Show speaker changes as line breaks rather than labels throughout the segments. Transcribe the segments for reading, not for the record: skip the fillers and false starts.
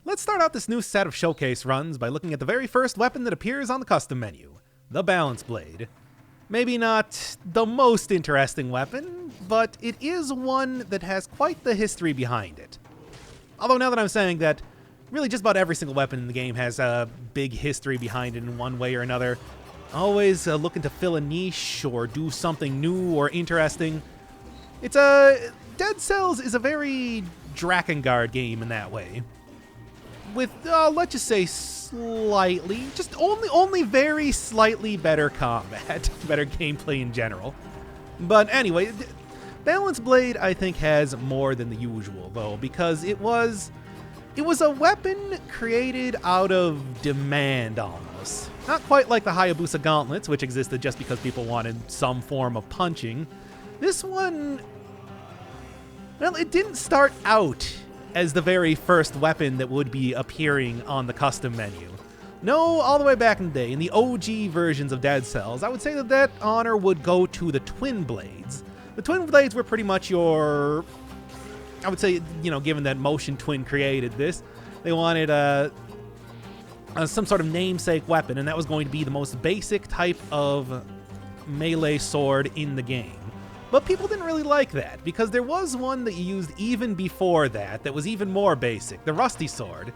Let's start out this new set of showcase runs by looking at the very first weapon that appears on the custom menu, the Balance Blade. Maybe not the most interesting weapon, but it is one that has quite the history behind it. Although now that I'm saying that, really just about every single weapon in the game has a big history behind it in one way or another. Always looking to fill a niche or do something new or interesting. Dead Cells is a very Drakengard game in that way. With, let's just say slightly, just only very slightly better combat, better gameplay in general. But anyway, Balance Blade I think has more than the usual though, because it was a weapon created out of demand almost. Not quite like the Hayabusa gauntlets, which existed just because people wanted some form of punching. This one, well, it didn't start out as the very first weapon that would be appearing on the custom menu. No, all the way back in the day, in the OG versions of Dead Cells, I would say that honor would go to the Twin Blades. The Twin Blades were pretty much your, I would say, given that Motion Twin created this, they wanted some sort of namesake weapon, and that was going to be the most basic type of melee sword in the game. But people didn't really like that, because there was one that you used even before that was even more basic, the Rusty Sword.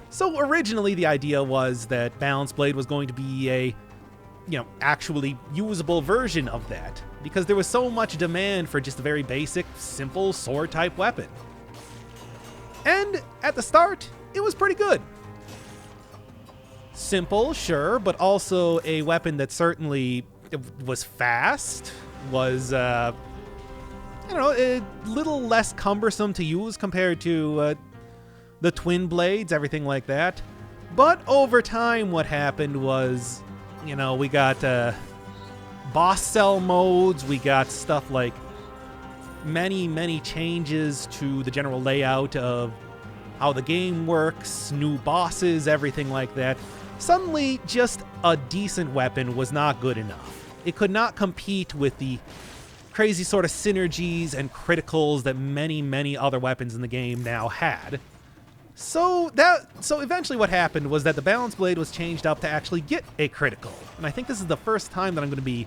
So originally the idea was that Balance Blade was going to be a, actually usable version of that, because there was so much demand for just a very basic, simple sword-type weapon. And at the start, it was pretty good. Simple, sure, but also a weapon that certainly was fast, was, a little less cumbersome to use compared to the Twin Blades, everything like that. But over time, what happened was, we got boss cell modes, we got stuff like many changes to the general layout of how the game works, new bosses, everything like that. Suddenly, just a decent weapon was not good enough. It could not compete with the crazy sort of synergies and criticals that many other weapons in the game now had. So eventually what happened was that the Balance Blade was changed up to actually get a critical. And I think this is the first time that I'm going to be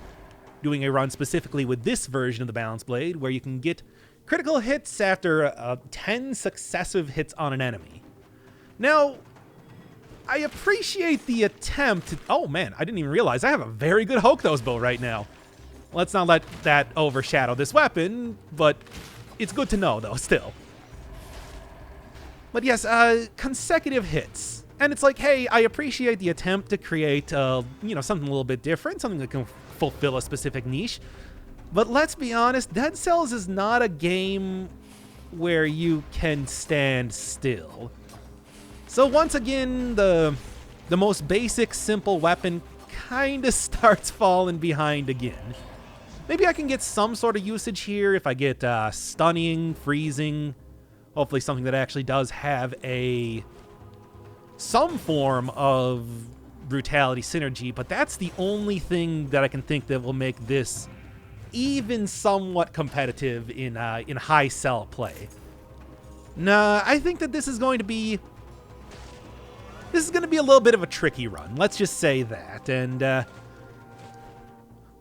doing a run specifically with this version of the Balance Blade, where you can get critical hits after 10 successive hits on an enemy. Now, I appreciate the attempt. Oh man, I didn't even realize I have a very good Hokuto's bow right now. Let's not let that overshadow this weapon, but it's good to know though, still. But yes, consecutive hits. And it's like, hey, I appreciate the attempt to create, something a little bit different, something that can fulfill a specific niche. But let's be honest, Dead Cells is not a game where you can stand still. So once again, the most basic, simple weapon kind of starts falling behind again. Maybe I can get some sort of usage here if I get stunning, freezing, hopefully something that actually does have some form of brutality synergy, but that's the only thing that I can think that will make this even somewhat competitive in high cell play. Nah, I think that this is going to be a little bit of a tricky run. Let's just say that. And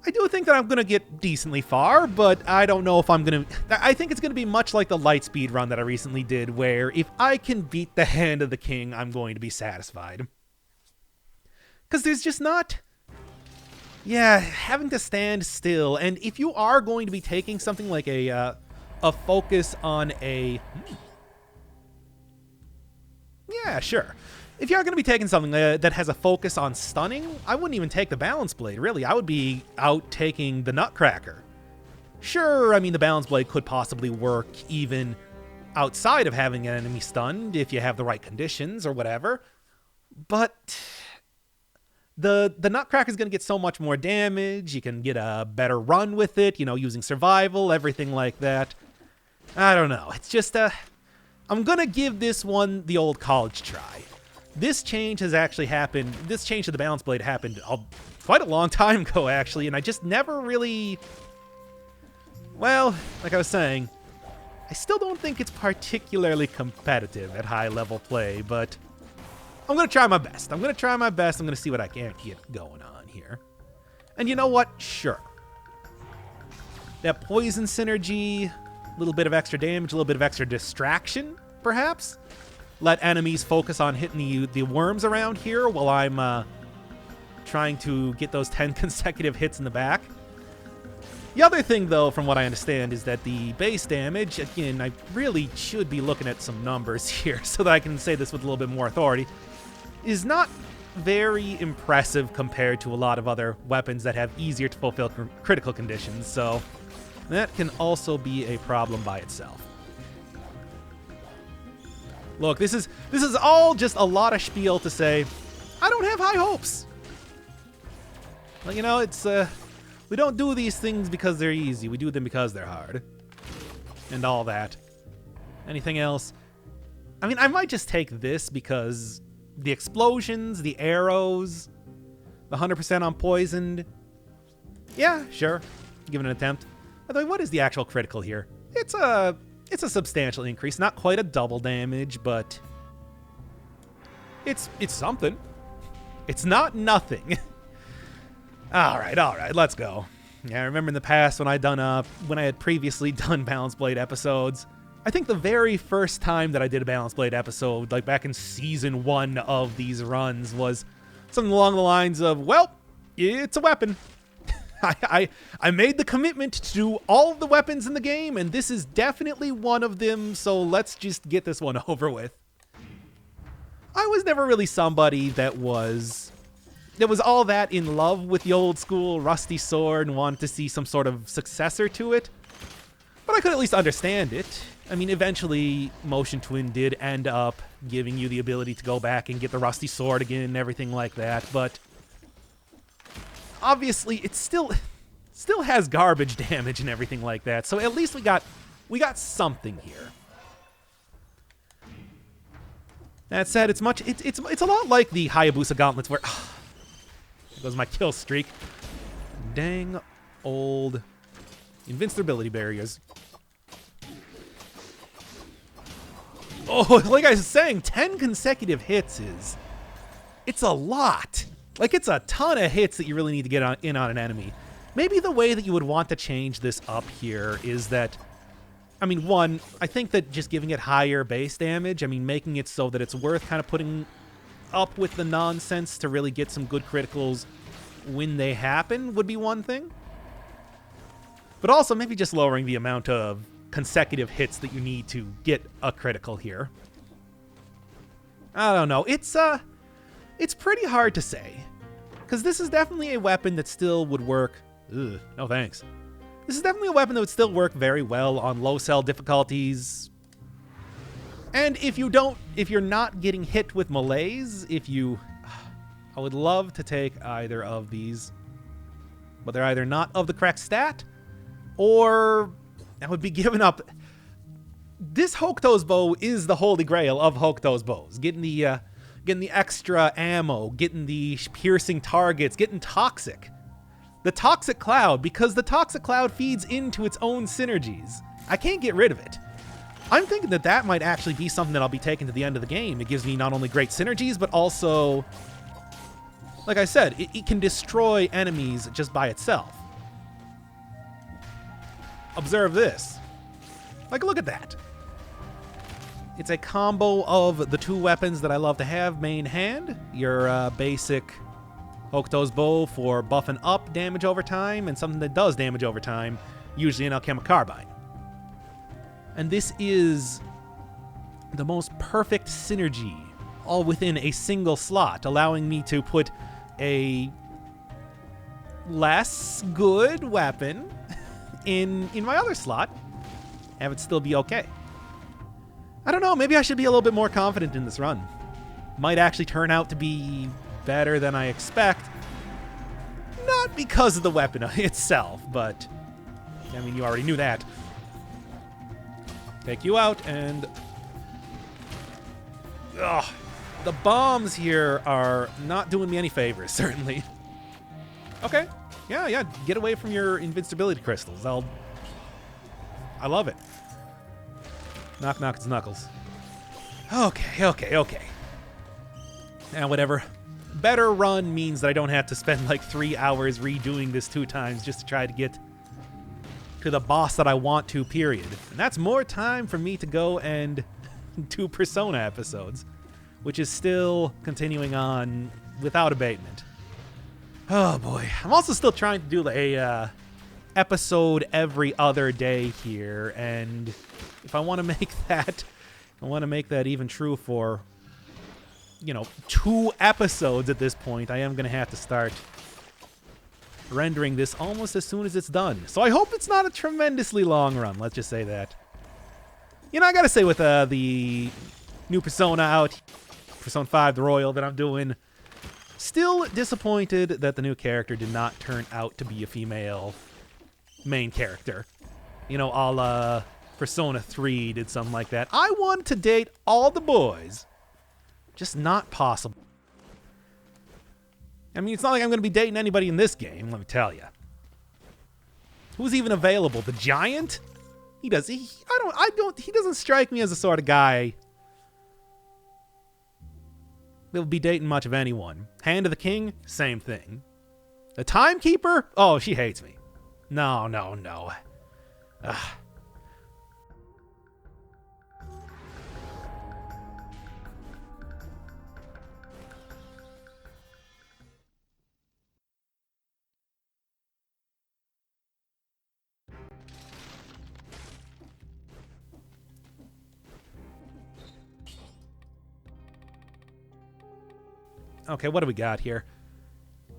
I do think that I'm going to get decently far, but I don't know if I'm going to... I think it's going to be much like the Lightspeed run that I recently did, where if I can beat the Hand of the King, I'm going to be satisfied. Because there's just not... Yeah, having to stand still. And if you are going to be taking something like a focus on a... Yeah, sure. If you're going to be taking something that has a focus on stunning, I wouldn't even take the Balance Blade, really. I would be out taking the Nutcracker. Sure, I mean, the Balance Blade could possibly work even outside of having an enemy stunned if you have the right conditions or whatever. But the Nutcracker is going to get so much more damage. You can get a better run with it, using survival, everything like that. I don't know. It's just, I'm going to give this one the old college try. This change has actually happened. This change to the Balance Blade happened quite a long time ago, actually, and I just never really... Well, like I was saying, I I still don't think it's particularly competitive at high-level play, but I'm going to try my best. I'm going to see what I can get going on here. And you know what? Sure. That poison synergy, a little bit of extra damage, a little bit of extra distraction, perhaps? Let enemies focus on hitting the worms around here while I'm trying to get those 10 consecutive hits in the back. The other thing, though, from what I understand, is that the base damage, again, I really should be looking at some numbers here so that I can say this with a little bit more authority, is not very impressive compared to a lot of other weapons that have easier to fulfill critical conditions, so that can also be a problem by itself. Look, this is all just a lot of spiel to say, I don't have high hopes. Well, you know, it's, we don't do these things because they're easy. We do them because they're hard. And all that. Anything else? I mean, I might just take this because the explosions, the arrows, the 100% on poisoned. Yeah, sure. Give it an attempt. By the way, what is the actual critical here? It's a substantial increase. Not quite a double damage, but it's something. It's not nothing. All right, let's go. Yeah, I remember in the past when I had previously done Balance Blade episodes. I think the very first time that I did a Balance Blade episode, like back in season 1 of these runs, was something along the lines of, well, it's a weapon. I made the commitment to do all of the weapons in the game, and this is definitely one of them, so let's just get this one over with. I was never really somebody that was all that in love with the old school rusty sword and wanted to see some sort of successor to it, but I could at least understand it. I mean, eventually, Motion Twin did end up giving you the ability to go back and get the rusty sword again and everything like that, but obviously, it still has garbage damage and everything like that. So at least we got something here. That said, it's a lot like the Hayabusa gauntlets where there goes my kill streak. Dang old invincibility barriers. Oh, like I was saying, 10 consecutive hits it's a lot. Like, it's a ton of hits that you really need to get in on an enemy. Maybe the way that you would want to change this up here is that, I mean, one, I think that just giving it higher base damage, I mean, making it so that it's worth kind of putting up with the nonsense to really get some good criticals when they happen would be one thing. But also maybe just lowering the amount of consecutive hits that you need to get a critical here. I don't know. It's pretty hard to say, because this is definitely a weapon that still would work. Ugh, no thanks. This is definitely a weapon that would still work very well on low cell difficulties. And if you're not getting hit with melees, I would love to take either of these, but they're either not of the correct stat, or I would be giving up. This Hokuto's bow is the holy grail of Hokuto's bows. Getting the extra ammo, getting the piercing targets, getting toxic. The toxic cloud, because the toxic cloud feeds into its own synergies. I can't get rid of it. I'm thinking that might actually be something that I'll be taking to the end of the game. It gives me not only great synergies, but also, like I said, it can destroy enemies just by itself. Observe this. Like, look at that. It's a combo of the two weapons that I love to have main hand. Your basic Hokuto's bow for buffing up damage over time, and something that does damage over time, usually an alchemic carbine. And this is the most perfect synergy, all within a single slot, allowing me to put a less good weapon in my other slot, have it still be okay. I don't know, maybe I should be a little bit more confident in this run. Might actually turn out to be better than I expect. Not because of the weapon itself, but I mean, you already knew that. Take you out, and ugh, the bombs here are not doing me any favors, certainly. Okay, yeah, get away from your invincibility crystals. I love it. Knock, knock, it's Knuckles. Okay. Now, whatever. Better run means that I don't have to spend like 3 hours redoing this 2 times just to try to get to the boss that I want to, period. And that's more time for me to go and do Persona episodes, which is still continuing on without abatement. Oh boy. I'm also still trying to do a episode every other day here, and if I want to make that even true for, 2 episodes at this point, I am going to have to start rendering this almost as soon as it's done. So I hope it's not a tremendously long run, let's just say that. I gotta say, with the new Persona out, Persona 5, the Royal, that I'm doing, still disappointed that the new character did not turn out to be a female main character. A la Persona 3 did something like that. I wanted to date all the boys. Just not possible. I mean, it's not like I'm going to be dating anybody in this game, let me tell you. Who's even available? The Giant? He doesn't strike me as the sort of guy that would be dating much of anyone. Hand of the King? Same thing. The Timekeeper? Oh, she hates me. No. Ugh. Okay, what do we got here? I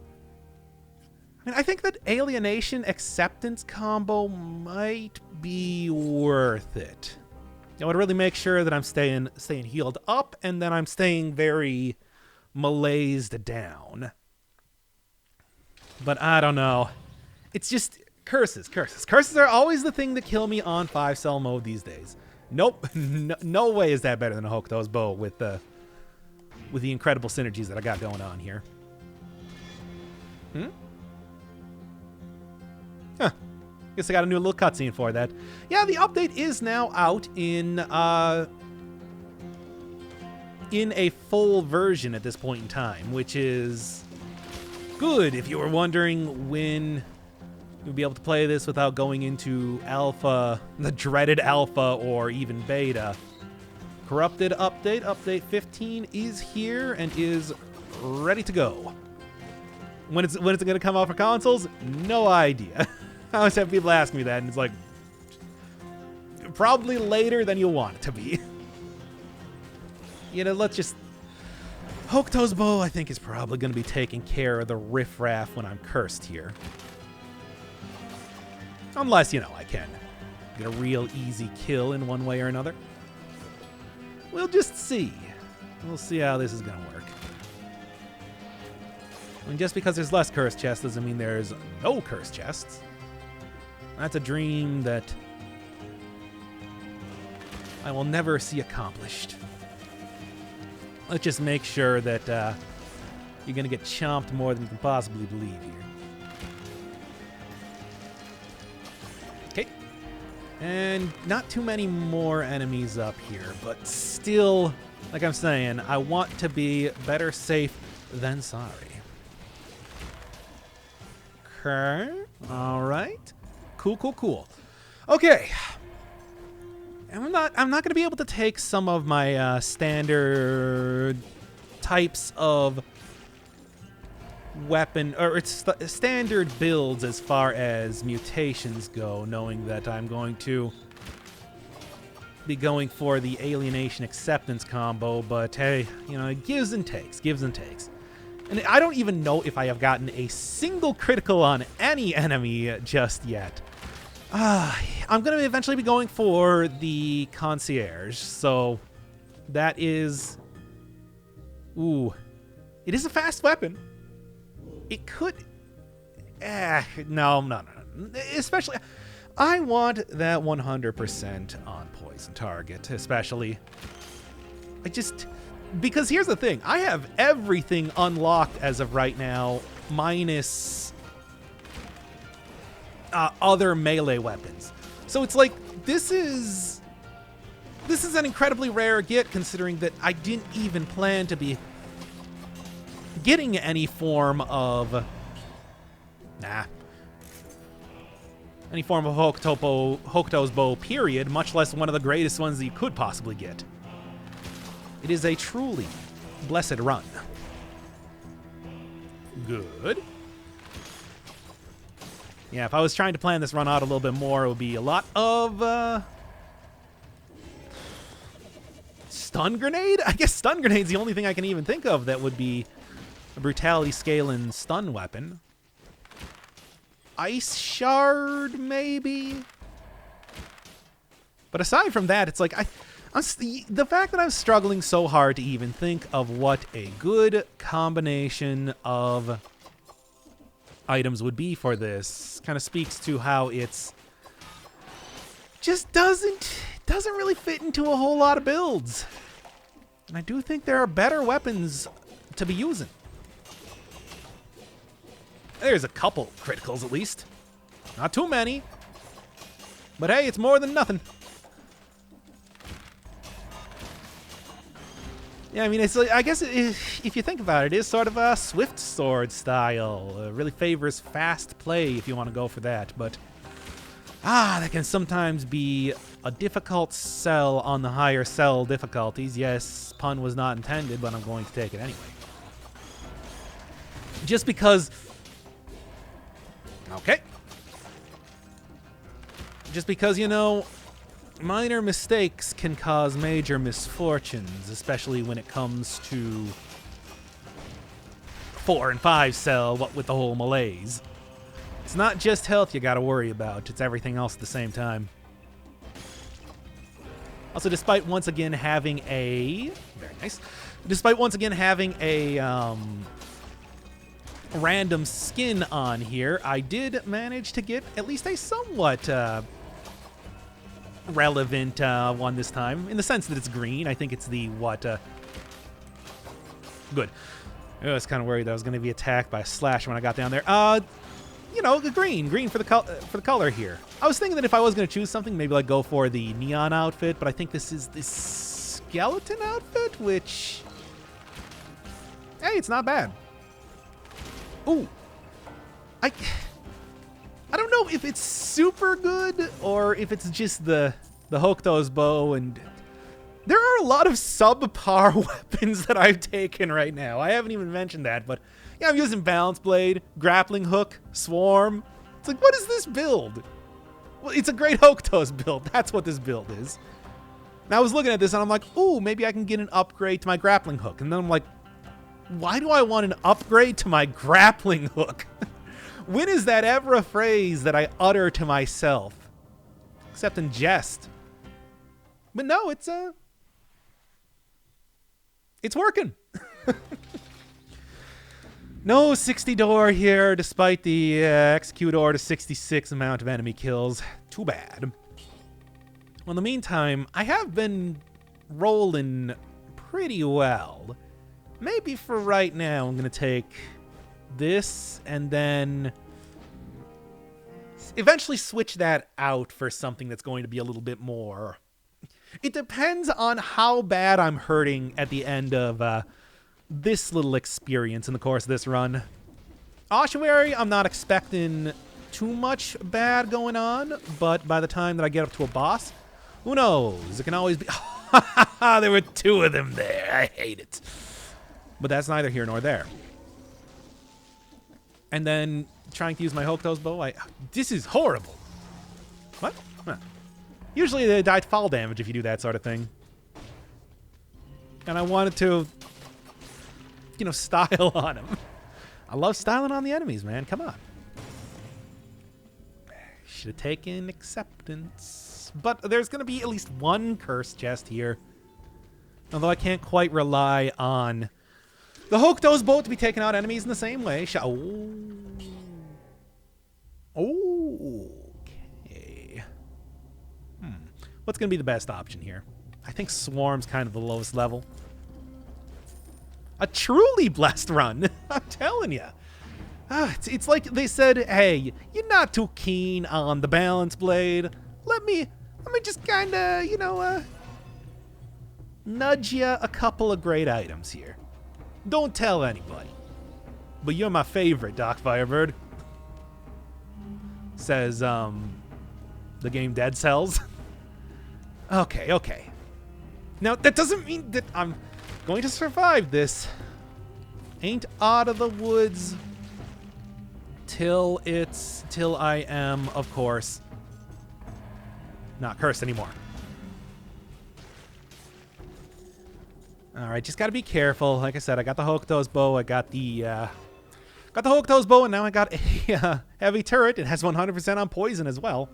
mean, I think that alienation acceptance combo might be worth it. I would really make sure that I'm staying healed up, and then I'm staying very malaised down. But I don't know. It's just curses. Curses are always the thing that kill me on 5-cell mode these days. Nope, no way is that better than a Hokuto's bow with the incredible synergies that I got going on here. Huh. Guess I got a new little cutscene for that. Yeah, the update is now out in a full version at this point in time, which is good if you were wondering when you'll be able to play this without going into alpha, the dreaded alpha, or even beta. Corrupted update 15 is here and is ready to go. When it's going to come out for consoles? No idea. I always have people ask me that, and it's like, probably later than you'll want it to be. Let's just... Hokuto's bow, I think, is probably going to be taking care of the riffraff when I'm cursed here. Unless, I can get a real easy kill in one way or another. We'll just see. We'll see how this is going to work. I mean, just because there's less cursed chests doesn't mean there's no cursed chests. That's a dream that I will never see accomplished. Let's just make sure that you're going to get chomped more than you can possibly believe here. Okay. And not too many more enemies up here, but still, like I'm saying, I want to be better safe than sorry. Okay. All right. Cool. Okay. And I'm not going to be able to take some of my standard types of weapon, or it's standard builds as far as mutations go, knowing that I'm going to be going for the alienation acceptance combo, but hey, it gives and takes. And I don't even know if I have gotten a single critical on any enemy just yet. I'm going to eventually be going for the concierge, so that is... Ooh. It is a fast weapon. It could... No. Especially... I want that 100% on poison target, especially. Because here's the thing. I have everything unlocked as of right now, minus other melee weapons. So it's like, this is This is an incredibly rare get, considering that I didn't even plan to be getting any form of... any form of Hokuto's bow, period, much less one of the greatest ones that you could possibly get. It is a truly blessed run. Good. Yeah, if I was trying to plan this run out a little bit more, it would be a lot of, stun grenade? I guess stun grenade's the only thing I can even think of that would be a brutality scaling stun weapon. Ice shard, maybe? But aside from that, it's like, the fact that I'm struggling so hard to even think of what a good combination of items would be for this kind of speaks to how it's just doesn't really fit into a whole lot of builds. And I do think there are better weapons to be using. There's a couple criticals at least. Not too many. But hey, it's more than nothing. Yeah, I mean, it's like, I guess if you think about it, it is sort of a swift sword style. It really favors fast play if you want to go for that. But, that can sometimes be a difficult sell on the higher sell difficulties. Yes, pun was not intended, but I'm going to take it anyway. Just because... Okay. Just because, you know, minor mistakes can cause major misfortunes, especially when it comes to 4 and 5 cell, what with the whole malaise. It's not just health you gotta worry about, it's everything else at the same time. Also, despite once again having a... Very nice. Despite once again having a, random skin on here, I did manage to get at least a somewhat relevant one this time, in the sense that it's green. I think it's the good. I was kind of worried that I was going to be attacked by a slash when I got down there. You know, the green for the color here. I was thinking that if I was going to choose something, maybe like go for the neon outfit, but I think this is this skeleton outfit, which, hey, it's not bad. Ooh, I don't know if it's super good or if it's just the Hokuto's bow, and there are a lot of subpar weapons that I've taken right now. I haven't even mentioned that, but yeah, I'm using balance blade, grappling hook, swarm. It's like, what is this build? Well, it's a great Hokuto's build. That's what this build is. And I was looking at this and I'm like, ooh, maybe I can get an upgrade to my grappling hook. And then I'm like, why do I want an upgrade to my grappling hook? When is that ever a phrase that I utter to myself? Except in jest. But no, it's working. No 60 door here, despite the executor to 66 amount of enemy kills. Too bad. Well, in the meantime, I have been rolling pretty well. Maybe for right now, I'm going to take this and then eventually switch that out for something that's going to be a little bit more. It depends on how bad I'm hurting at the end of this little experience in the course of this run. Ossuary, I'm not expecting too much bad going on, but by the time that I get up to a boss, who knows? It can always be... There were 2 of them there. I hate it. But that's neither here nor there. And then trying to use my Hokuto's bow, this is horrible. What? Huh. Usually they die to fall damage if you do that sort of thing. And I wanted to, you know, style on him. I love styling on the enemies, man. Come on. Should have taken acceptance. But there's going to be at least one cursed chest here. Although I can't quite rely on the Hokuto's bow to be taking out enemies in the same way. Okay. What's going to be the best option here? I think Swarm's kind of the lowest level. A truly blessed run. I'm telling you. It's like they said, hey, you're not too keen on the balance blade. Let me just kind of, you know, nudge you a couple of great items here. Don't tell anybody. But you're my favorite, Doc Firebird. Says, the game Dead Cells. Okay. Now, that doesn't mean that I'm going to survive this. Ain't out of the woods till I am, of course, not cursed anymore. All right, just got to be careful. Like I said, I got the Hokuto's bow. I got the Hokuto's bow, and now I got a heavy turret. It has 100% on poison as well.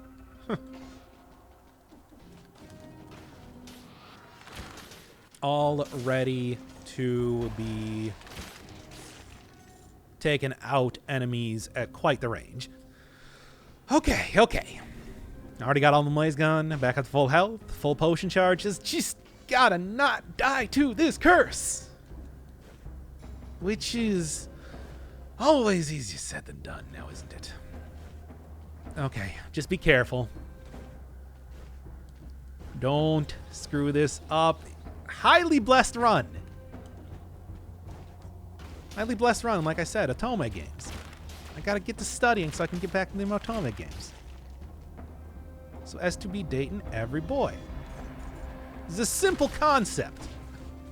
All ready to be taken out enemies at quite the range. Okay. I already got all the blaze gun, back at full health, full potion charges. Just gotta not die to this curse. Which is always easier said than done now, isn't it? Okay, just be careful. Don't screw this up. Highly blessed run. Highly blessed run, like I said, Otome games. I gotta get to studying so I can get back to the Otome games. So as to be dating every boy. It's a simple concept.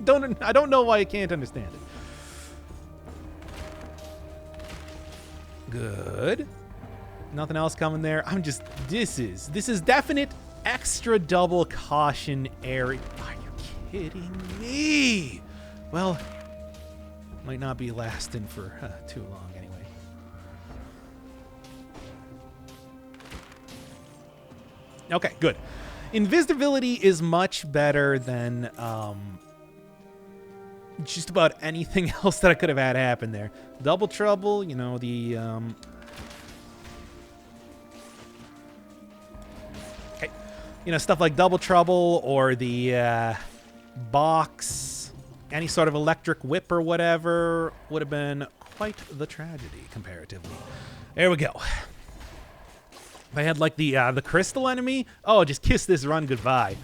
I don't know why you can't understand it. Good. Nothing else coming there. This is definite extra double caution area. Are you kidding me? Well, might not be lasting for too long anyway. Okay, good. Invisibility is much better than just about anything else that I could have had happen there. Double trouble, you know, the okay, you know, stuff like double trouble or the box, any sort of electric whip or whatever would have been quite the tragedy comparatively. There we go. If I had like the crystal enemy, oh, just kiss this run goodbye.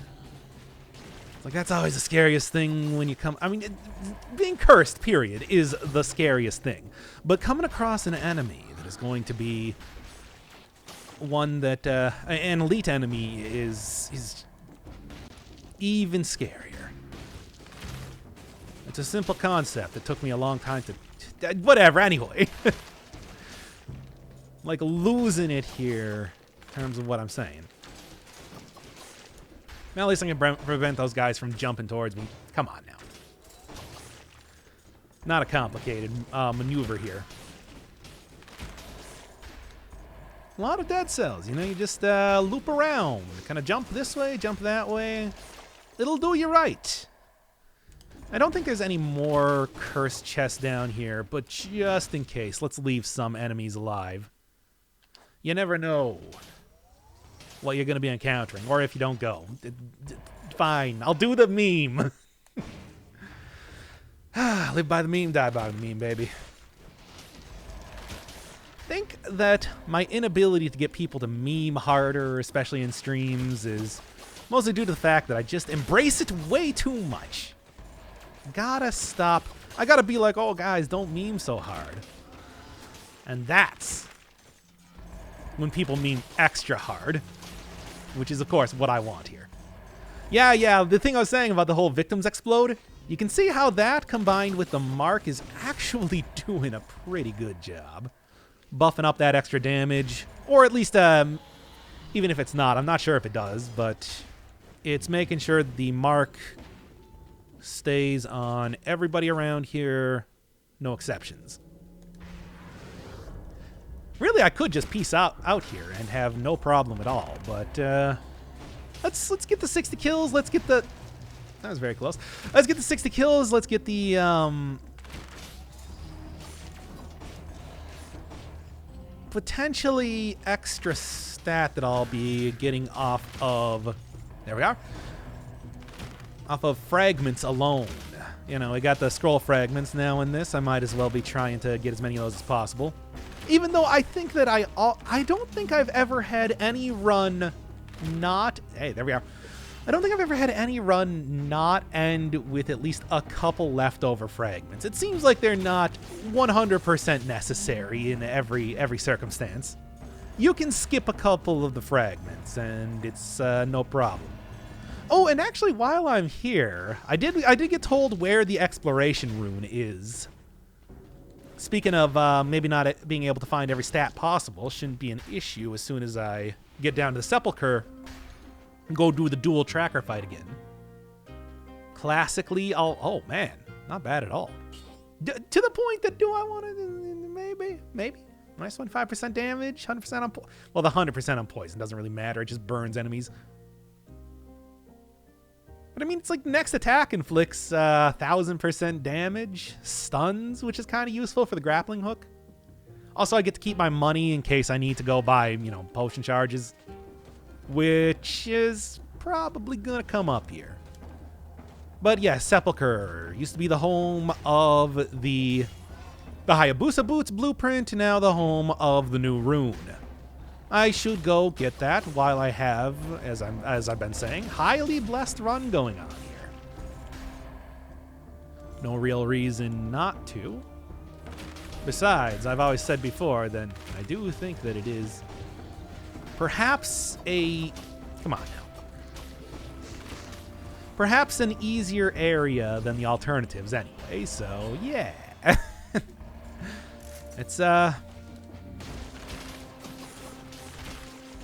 Like, that's always the scariest thing when you come. I mean, being cursed, period, is the scariest thing. But coming across an enemy that is going to be one that an elite enemy is even scarier. It's a simple concept. It took me a long time to whatever. Anyway, like losing it here in terms of what I'm saying. Now at least I can prevent those guys from jumping towards me. Come on now. Not a complicated maneuver here. A lot of dead cells, you know, you just loop around. Kind of jump this way, jump that way. It'll do you right. I don't think there's any more cursed chests down here, but just in case, let's leave some enemies alive. You never know what you're going to be encountering, or if you don't go. Fine, I'll do the meme. Live by the meme, die by the meme, baby. I think that my inability to get people to meme harder, especially in streams, is mostly due to the fact that I just embrace it way too much. Gotta stop. I gotta be like, oh, guys, don't meme so hard. And that's when people meme extra hard, which is, of course, what I want here. Yeah, the thing I was saying about the whole victims explode, you can see how that combined with the mark is actually doing a pretty good job. Buffing up that extra damage, or at least, even if it's not, I'm not sure if it does, but it's making sure the mark stays on everybody around here, no exceptions. Really, I could just peace out here and have no problem at all, but let's get the 60 kills. Let's get the... That was very close. Let's get the 60 kills. Let's get the potentially extra stat that I'll be getting off of... There we are. Off of fragments alone. You know, we got the scroll fragments now in this. I might as well be trying to get as many of those as possible. Even though I think that I don't think I've ever had any run not... Hey, there we are. I don't think I've ever had any run not end with at least a couple leftover fragments. It seems like they're not 100% necessary in every circumstance. You can skip a couple of the fragments, and it's no problem. Oh, and actually, while I'm here, I did get told where the exploration rune is. Speaking of maybe not being able to find every stat possible, shouldn't be an issue as soon as I get down to the Sepulchre and go do the dual tracker fight again. Classically, oh man, not bad at all. To the point that do I want to, maybe. Nice one, 5% damage, 100% on well, the 100% on poison doesn't really matter, it just burns enemies. But I mean, it's like next attack inflicts 1000% damage, stuns, which is kind of useful for the grappling hook. Also, I get to keep my money in case I need to go buy, potion charges, which is probably gonna come up here. But yeah, Sepulchre used to be the home of the Hayabusa Boots blueprint, now the home of the new rune. I should go get that while I have, as I've been saying, highly blessed run going on here. No real reason not to. Besides, I've always said before that I do think that it is perhaps come on now. Perhaps an easier area than the alternatives anyway, so yeah. It's,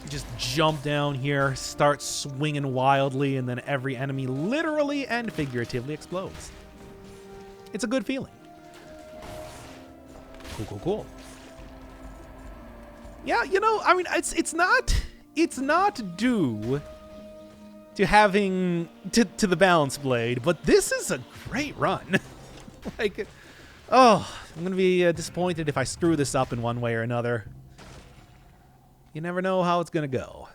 just jump down here, start swinging wildly, and then every enemy literally and figuratively explodes. It's a good feeling. Cool. Yeah, I mean, it's not due to having to the balance blade, but this is a great run. Like, oh, I'm gonna be disappointed if I screw this up in one way or another. You never know how it's gonna go.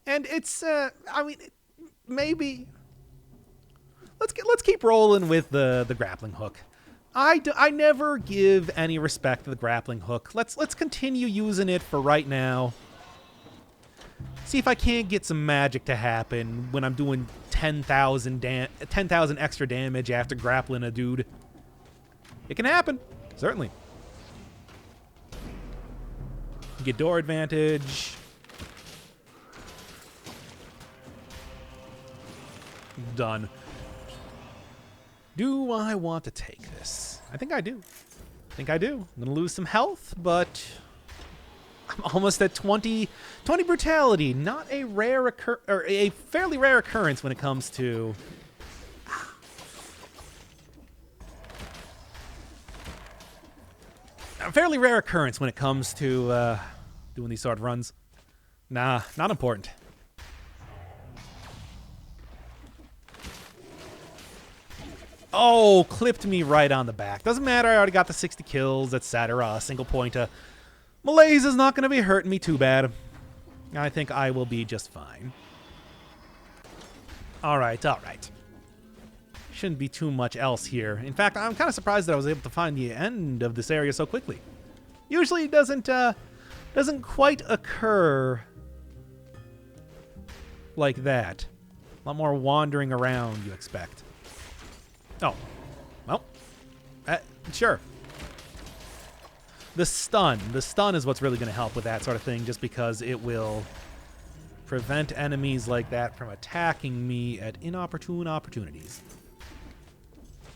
And it's, I mean, maybe. Let's keep rolling with the grappling hook. I never give any respect to the grappling hook. Let's continue using it for right now. See if I can't get some magic to happen when I'm doing 10,000 extra damage after grappling a dude. It can happen, certainly. Get door advantage. Done. Do I want to take this? I think I do. I'm gonna lose some health, but I'm almost at 20 brutality. Not a rare a fairly rare occurrence when it comes to doing these sort of runs. Nah, not important. Oh, clipped me right on the back. Doesn't matter, I already got the 60 kills, etc. Single pointer. Malaise is not going to be hurting me too bad. I think I will be just fine. Alright. Shouldn't be too much else here. In fact, I'm kind of surprised that I was able to find the end of this area so quickly. Usually it doesn't quite occur like that. A lot more wandering around, you expect. Oh. Well. Sure. The stun is what's really going to help with that sort of thing, just because it will prevent enemies like that from attacking me at inopportune opportunities.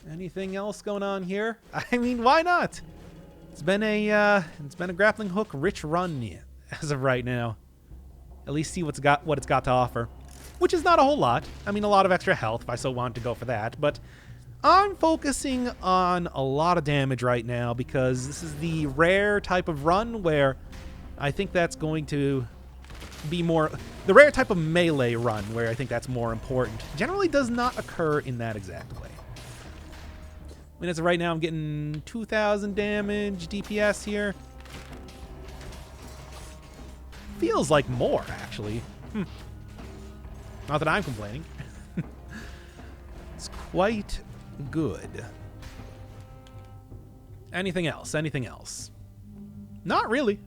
Anything else going on here? I mean, why not? It's been a grappling hook rich run as of right now. At least see what it's got to offer, which is not a whole lot. I mean, a lot of extra health if I so want to go for that, but I'm focusing on a lot of damage right now because this is the rare type of run where I think that's going to be more the rare type of melee run where I think that's more important. Generally does not occur in that exact way. I mean, as of right now, I'm getting 2,000 damage DPS here. Feels like more, actually. Not that I'm complaining. It's quite good. Anything else? Not really.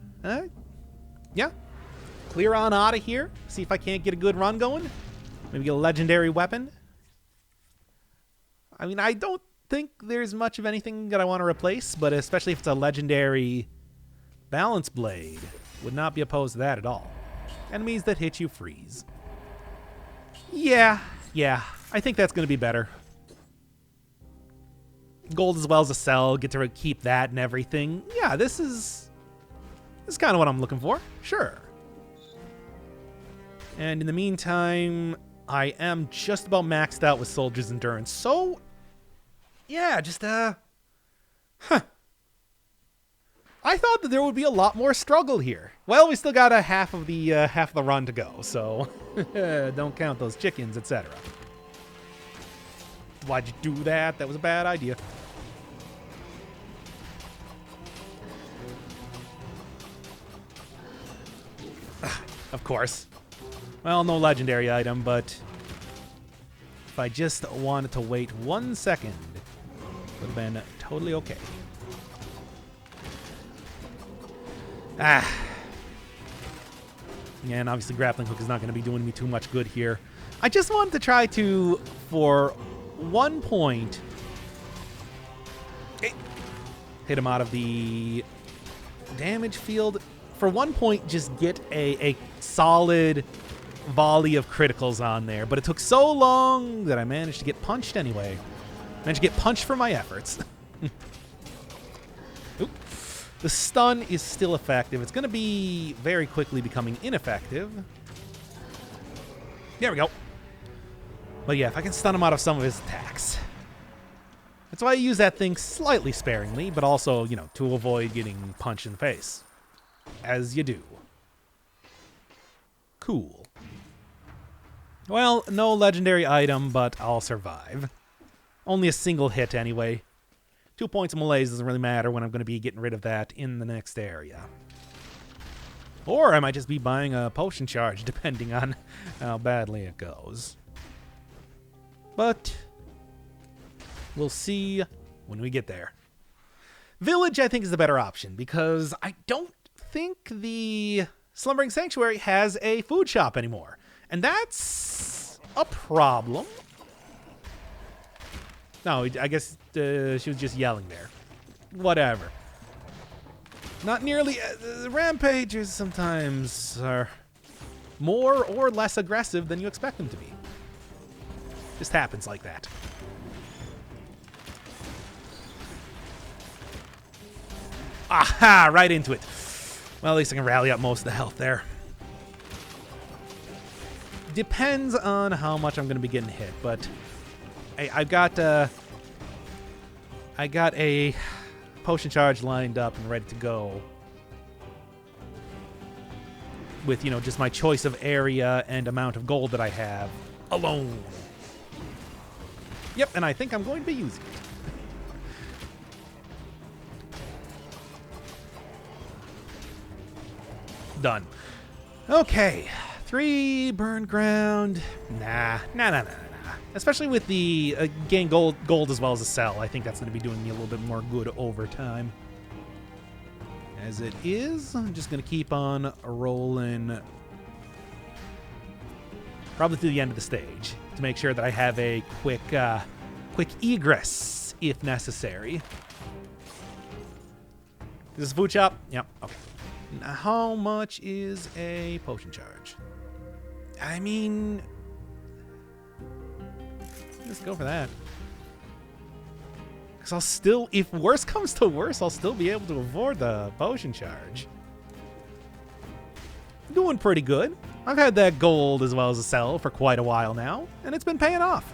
Yeah. Clear on out of here. See if I can't get a good run going. Maybe get a legendary weapon. I mean, I don't think there's much of anything that I want to replace, but especially if it's a legendary balance blade, would not be opposed to that at all. Enemies that hit you freeze. Yeah, I think that's going to be better. Gold as well as a cell, get to keep that and everything. Yeah, this is kind of what I'm looking for. Sure. And in the meantime, I am just about maxed out with Soldier's Endurance. So, yeah, just, I thought that there would be a lot more struggle here. Well, we still got a half of the run to go, so don't count those chickens, etc. Why'd you do that? That was a bad idea. Of course. Well, no legendary item, but if I just wanted to wait 1 second, it would have been totally okay. And obviously grappling hook is not going to be doing me too much good here. I just wanted to try to, for 1 point, hit him out of the damage field. For 1 point, just get a solid volley of criticals on there. But it took so long that I managed to get punched anyway. Managed to get punched for my efforts. Oop. The stun is still effective. It's going to be very quickly becoming ineffective. There we go. But yeah, if I can stun him out of some of his attacks. That's why I use that thing slightly sparingly, but also, you know, to avoid getting punched in the face. As you do. Cool. Well, no legendary item, but I'll survive. Only a single hit anyway. 2 points of malaise doesn't really matter when I'm going to be getting rid of that in the next area. Or I might just be buying a potion charge, depending on how badly it goes. But we'll see when we get there. Village, I think, is the better option, because I don't think the Slumbering Sanctuary has a food shop anymore. And that's a problem. No, I guess she was just yelling there. Whatever. Not nearly... rampagers sometimes are more or less aggressive than you expect them to be. Just happens like that. Aha! Right into it. Well, at least I can rally up most of the health there. Depends on how much I'm going to be getting hit, but I got a potion charge lined up and ready to go. With, you know, just my choice of area and amount of gold that I have alone. Yep, and I think I'm going to be using it. Done. Okay. 3 burn ground. Nah. Especially with the gain gold as well as a cell. I think that's going to be doing me a little bit more good over time. As it is, I'm just going to keep on rolling. Probably through the end of the stage to make sure that I have a quick egress if necessary. Is this a food shop? Yep. Okay. Now, how much is a potion charge? I mean, let's go for that. Because I'll still, if worse comes to worse, I'll still be able to afford the potion charge. Doing pretty good. I've had that gold as well as a cell for quite a while now, and it's been paying off.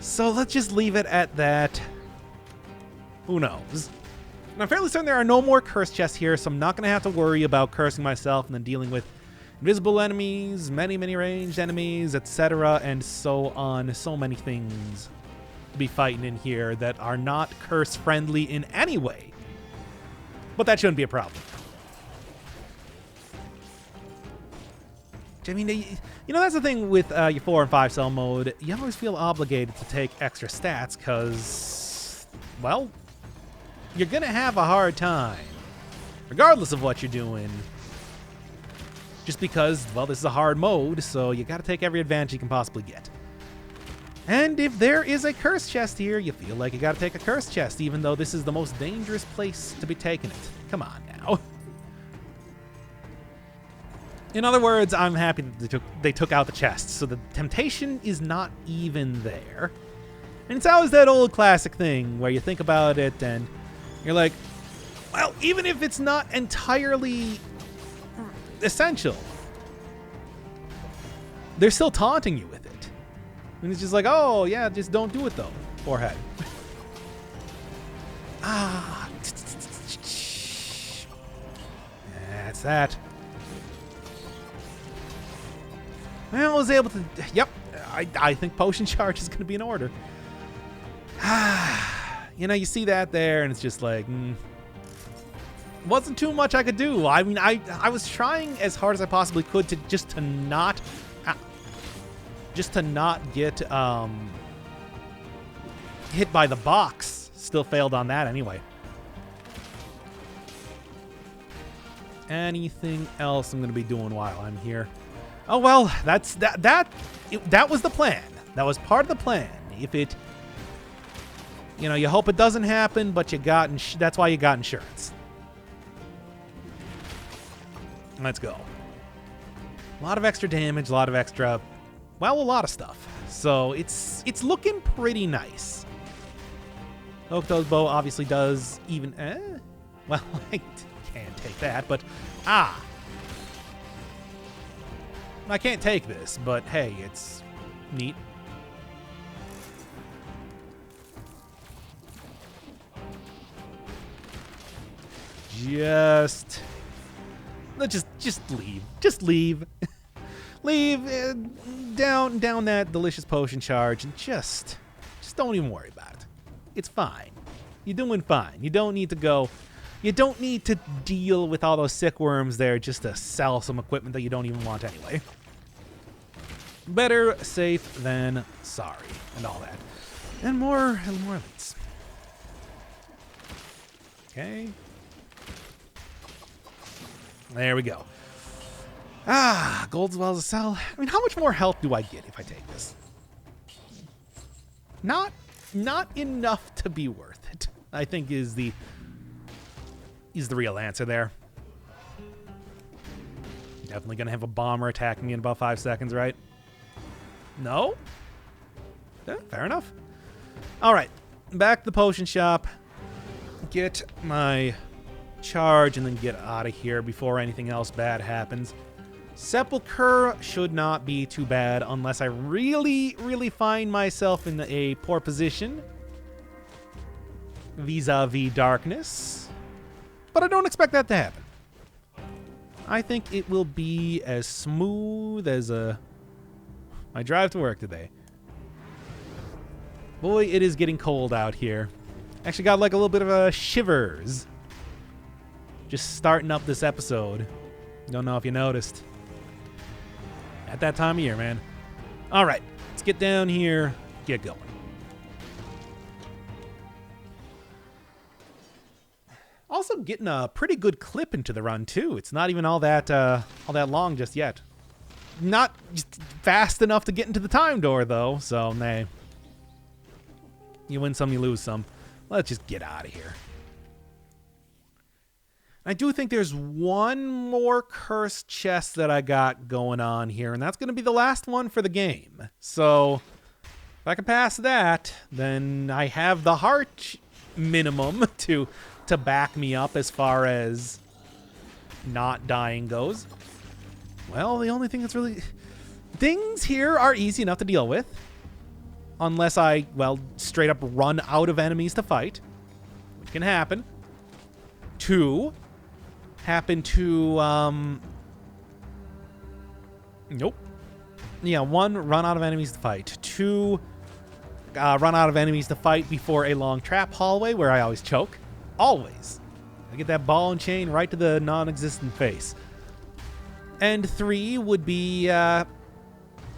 So let's just leave it at that. Who knows? And I'm fairly certain there are no more curse chests here, so I'm not going to have to worry about cursing myself and then dealing with invisible enemies, many ranged enemies, etc., and so on. So many things to be fighting in here that are not curse-friendly in any way. But that shouldn't be a problem. I mean, you know, that's the thing with your 4 and 5 cell mode. You always feel obligated to take extra stats because, well, you're going to have a hard time, regardless of what you're doing, Just because, well, this is a hard mode, so you gotta take every advantage you can possibly get. And if there is a curse chest here, you feel like you gotta take a curse chest, even though this is the most dangerous place to be taking it. Come on now. In other words, I'm happy that they took out the chests, so the temptation is not even there. And it's always that old classic thing where you think about it and you're like, well, even if it's not entirely essential, they're still taunting you with it. And it's just like, oh, yeah, just don't do it, though. Forehead. Ah. That's that. Well, I was able to... Yep. I think potion charge is going to be in order. You know, you see that there, and it's just like... wasn't too much I could do. I mean, I was trying as hard as I possibly could to just to not get hit by the box. Still failed on that anyway. Anything else I'm going to be doing while I'm here? Oh well, that was the plan. That was part of the plan. If it, you know, you hope it doesn't happen, but you got that's why you got insurance. Let's go. A lot of extra damage, a lot of extra, well, a lot of stuff. So it's looking pretty nice. Okuto's bow obviously does even, well, I can't take that, but, I can't take this, but hey, it's neat. Just leave. Just leave. Leave down that delicious potion charge and just don't even worry about it. It's fine. You're doing fine. You don't need to go. You don't need to deal with all those sick worms there just to sell some equipment that you don't even want anyway. Better safe than sorry and all that. And more elites. Okay. There we go. Gold's well to sell. I mean, how much more health do I get if I take this? Not enough to be worth it, I think is the real answer there. Definitely gonna have a bomber attacking me in about 5 seconds, right? No? Yeah, fair enough. All right, back to the potion shop. Get my charge and then get out of here before anything else bad happens. Sepulcher should not be too bad unless I really, really find myself in a poor position vis-a-vis darkness. But I don't expect that to happen. I think it will be as smooth as my drive to work today. Boy, it is getting cold out here. Actually got like a little bit of a shivers. Just starting up this episode. Don't know if you noticed. At that time of year, man. All right, let's get down here, get going. Also getting a pretty good clip into the run too. It's not even all that long just yet. Not just fast enough to get into the time door though. So, nah. You win some, you lose some. Let's just get out of here. I do think there's one more cursed chest that I got going on here, and that's going to be the last one for the game. So if I can pass that, then I have the heart minimum to back me up as far as not dying goes. Well, the only thing that's really... Things here are easy enough to deal with. Unless I, well, straight up run out of enemies to fight. Which can happen. 2... happen to, nope. Yeah, 1, run out of enemies to fight. 2, run out of enemies to fight before a long trap hallway where I always choke. Always. I get that ball and chain right to the non-existent face. And 3 would be,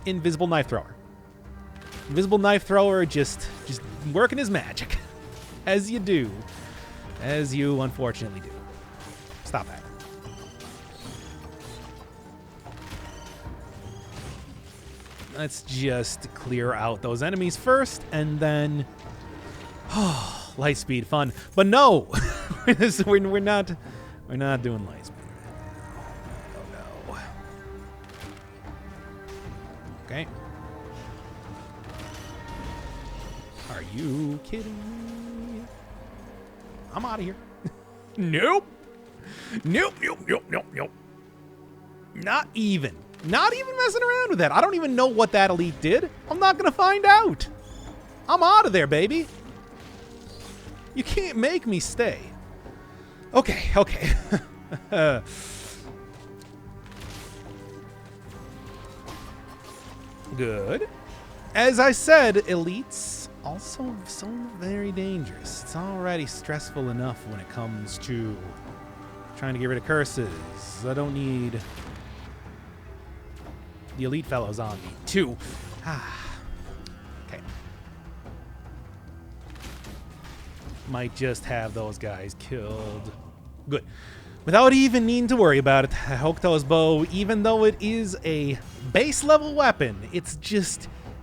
invisible knife thrower. Invisible knife thrower just working his magic. As you do. As you unfortunately do. Stop that. Let's just clear out those enemies first, and then... light speed fun. But no! we're not doing light speed. Oh no. Okay. Are you kidding me? I'm out of here. Nope. Nope. Not even messing around with that. I don't even know what that elite did. I'm not gonna find out. I'm out of there, baby. You can't make me stay. Okay. Good. As I said, elites also so very dangerous. It's already stressful enough when it comes to trying to get rid of curses. I don't need the elite fellows on me, too. Okay. Might just have those guys killed. Good. Without even needing to worry about it, Hokuto's bow, even though it is a base level weapon, it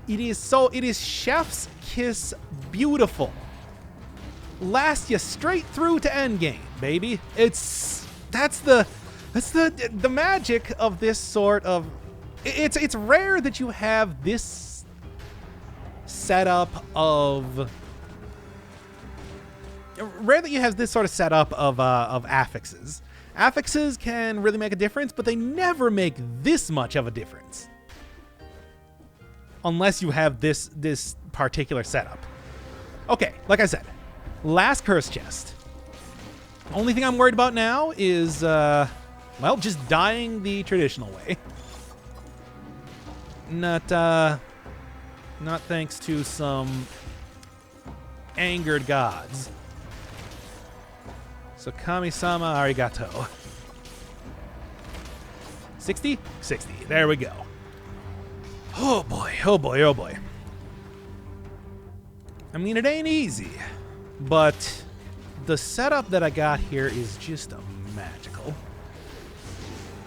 is chef's kiss beautiful. Last you straight through to endgame, baby. That's the magic of this sort of. It's rare that you have this setup of. Rare that you have this sort of setup of affixes. Affixes can really make a difference, but they never make this much of a difference. Unless you have this particular setup. Okay, like I said, last curse chest. Only thing I'm worried about now is, well, just dying the traditional way. Not thanks to some angered gods. So Kami-sama arigato. 60? 60. There we go. Oh boy. I mean, it ain't easy, but the setup that I got here is just magical.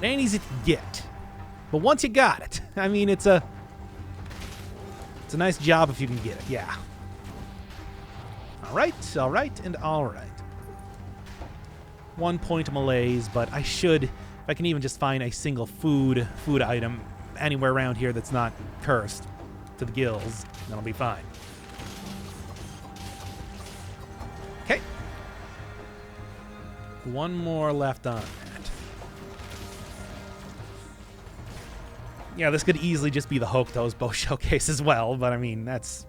It ain't easy to get, but once you got it, I mean, it's a nice job if you can get it. Yeah. All right. 1 point malaise, but I should, if I can even just find a single food item anywhere around here that's not cursed to the gills, then I'll be fine. Okay. One more left on that. Yeah, this could easily just be the Hokuto's bow showcase as well, but I mean, that's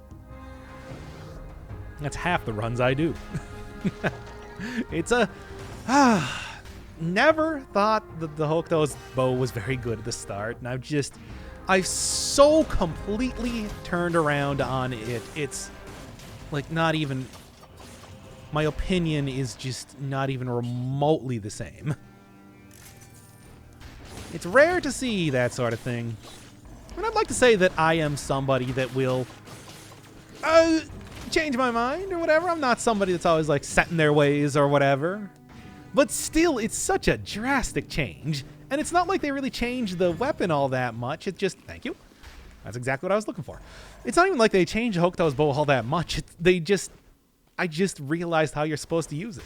half the runs I do. It's a... never thought that the Hokuto's bow was very good at the start, and I've so completely turned around on it. It's like not even, my opinion is just not even remotely the same. It's rare to see that sort of thing. And I'd like to say that I am somebody that will change my mind or whatever. I'm not somebody that's always like set in their ways or whatever. But still, it's such a drastic change. And it's not like they really changed the weapon all that much. It just... Thank you. That's exactly what I was looking for. It's not even like they changed Hokuto's bow all that much. I just realized how you're supposed to use it.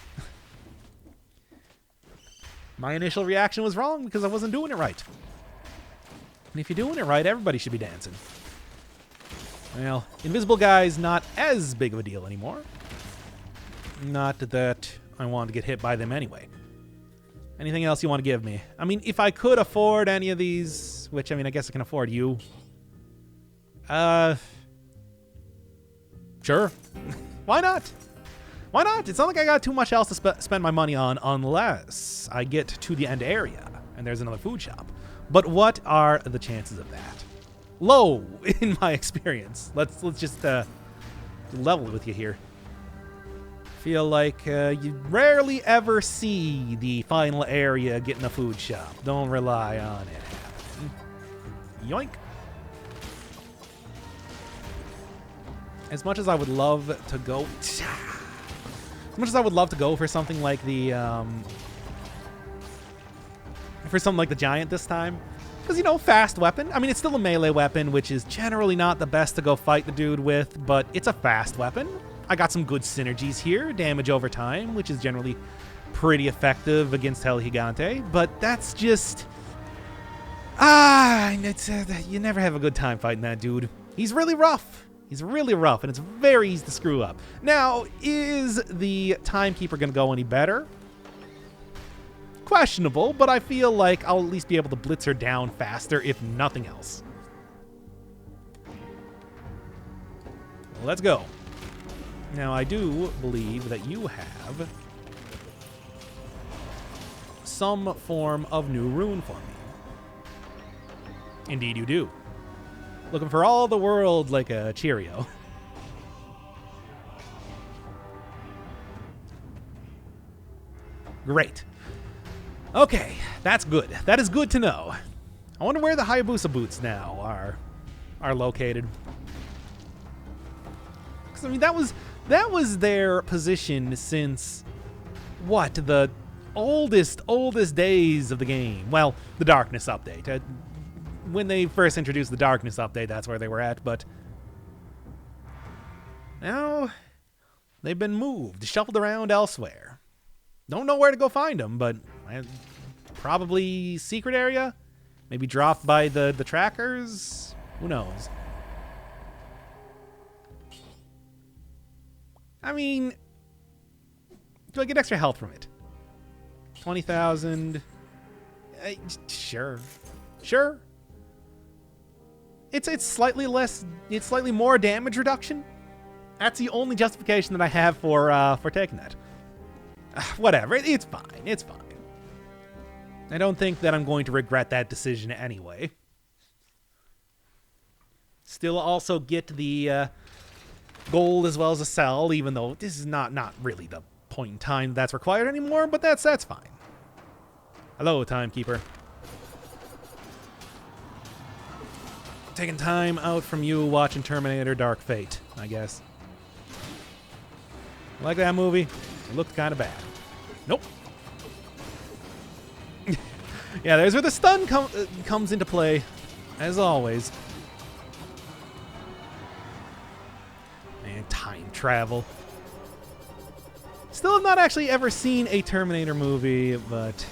My initial reaction was wrong because I wasn't doing it right. And if you're doing it right, everybody should be dancing. Well, invisible guy's not as big of a deal anymore. Not that I wanted to get hit by them anyway. Anything else you want to give me? I mean, if I could afford any of these, which, I mean, I guess I can afford you. Sure. Why not? Why not? It's not like I got too much else to spend my money on unless I get to the end area and there's another food shop. But what are the chances of that? Low, in my experience. Let's just level with you here. Feel like you rarely ever see the final area getting a food shop. Don't rely on it happening. Yoink. As much as I would love to go... As much as I would love to go for something like the... for something like the Giant this time, Because, you know, fast weapon. I mean, it's still a melee weapon, which is generally not the best to go fight the dude with, but it's a fast weapon. I got some good synergies here. Damage over time, which is generally pretty effective against El Gigante, but that's just... you never have a good time fighting that dude. He's really rough. He's really rough, and it's very easy to screw up. Now, is the Timekeeper going to go any better? Questionable, but I feel like I'll at least be able to blitz her down faster, if nothing else. Let's go. Now, I do believe that you have some form of new rune for me. Indeed you do. Looking for all the world like a Cheerio. Great. Okay, that's good. That is good to know. I wonder where the Hayabusa boots now are located. Because, I mean, that was their position since, what, the oldest days of the game. Well, the Darkness update. When they first introduced the Darkness update, that's where they were at, but now they've been moved, shuffled around elsewhere. Don't know where to go find them, but probably secret area? Maybe dropped by the trackers? Who knows? I mean, do I get extra health from it? 20,000. Sure. Sure. It's slightly less. It's slightly more damage reduction. That's the only justification that I have for taking that. Whatever. It's fine. It's fine. I don't think that I'm going to regret that decision anyway. Still also get the gold as well as a cell, even though this is not really the point in time that's required anymore, but that's fine. Hello, Timekeeper. Taking time out from you watching Terminator Dark Fate, I guess. Like that movie? It looked kind of bad. Nope. Yeah, there's where the stun comes into play, as always. Man, time travel. Still have not actually ever seen a Terminator movie, but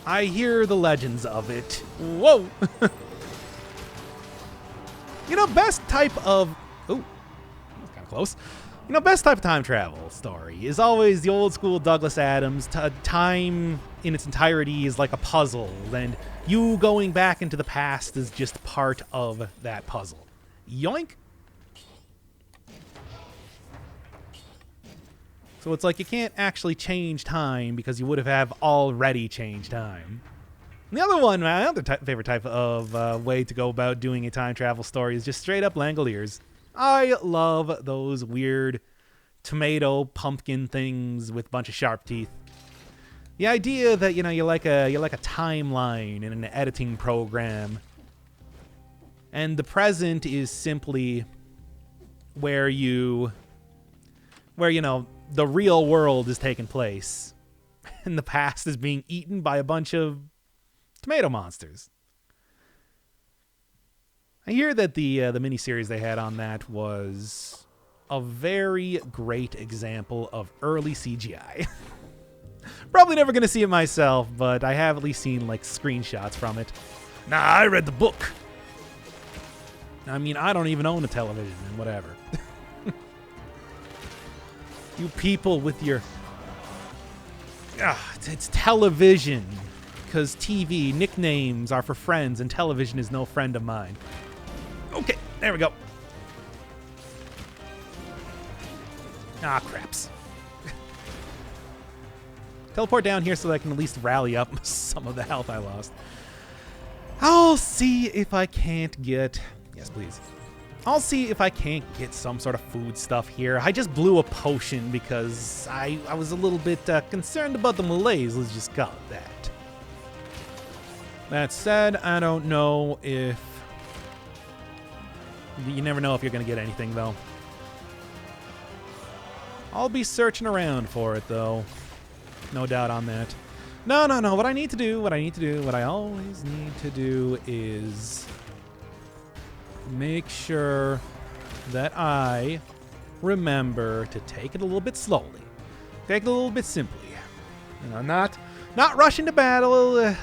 I hear the legends of it. Whoa! You know, best type of... Ooh, that's kind of close. You know, best type of time travel story is always the old school Douglas Adams. Time in its entirety is like a puzzle, and you going back into the past is just part of that puzzle. Yoink! So it's like you can't actually change time because you would have already changed time. And the other one, my other favorite type of way to go about doing a time travel story is just straight up Langoliers. I love those weird tomato pumpkin things with a bunch of sharp teeth. The idea that, you know, you're like a timeline in an editing program, and the present is simply where you know the real world is taking place, and the past is being eaten by a bunch of tomato monsters. I hear that the miniseries they had on that was a very great example of early CGI. Probably never going to see it myself, but I have at least seen like screenshots from it. Nah, I read the book. I mean, I don't even own a television and whatever. You people with your... it's television. Because TV, nicknames are for friends, and television is no friend of mine. Okay, there we go. Ah, craps. Teleport down here so that I can at least rally up some of the health I lost. I'll see if I can't get... Yes, please. I'll see if I can't get some sort of food stuff here. I just blew a potion because I was a little bit concerned about the malaise. Let's just call it that. That said, I don't know if... You never know if you're going to get anything, though. I'll be searching around for it, though. No doubt on that. No, no, no. What I need to do, what I always need to do is make sure that I remember to take it a little bit slowly. Take it a little bit simply. You know, not rush into battle.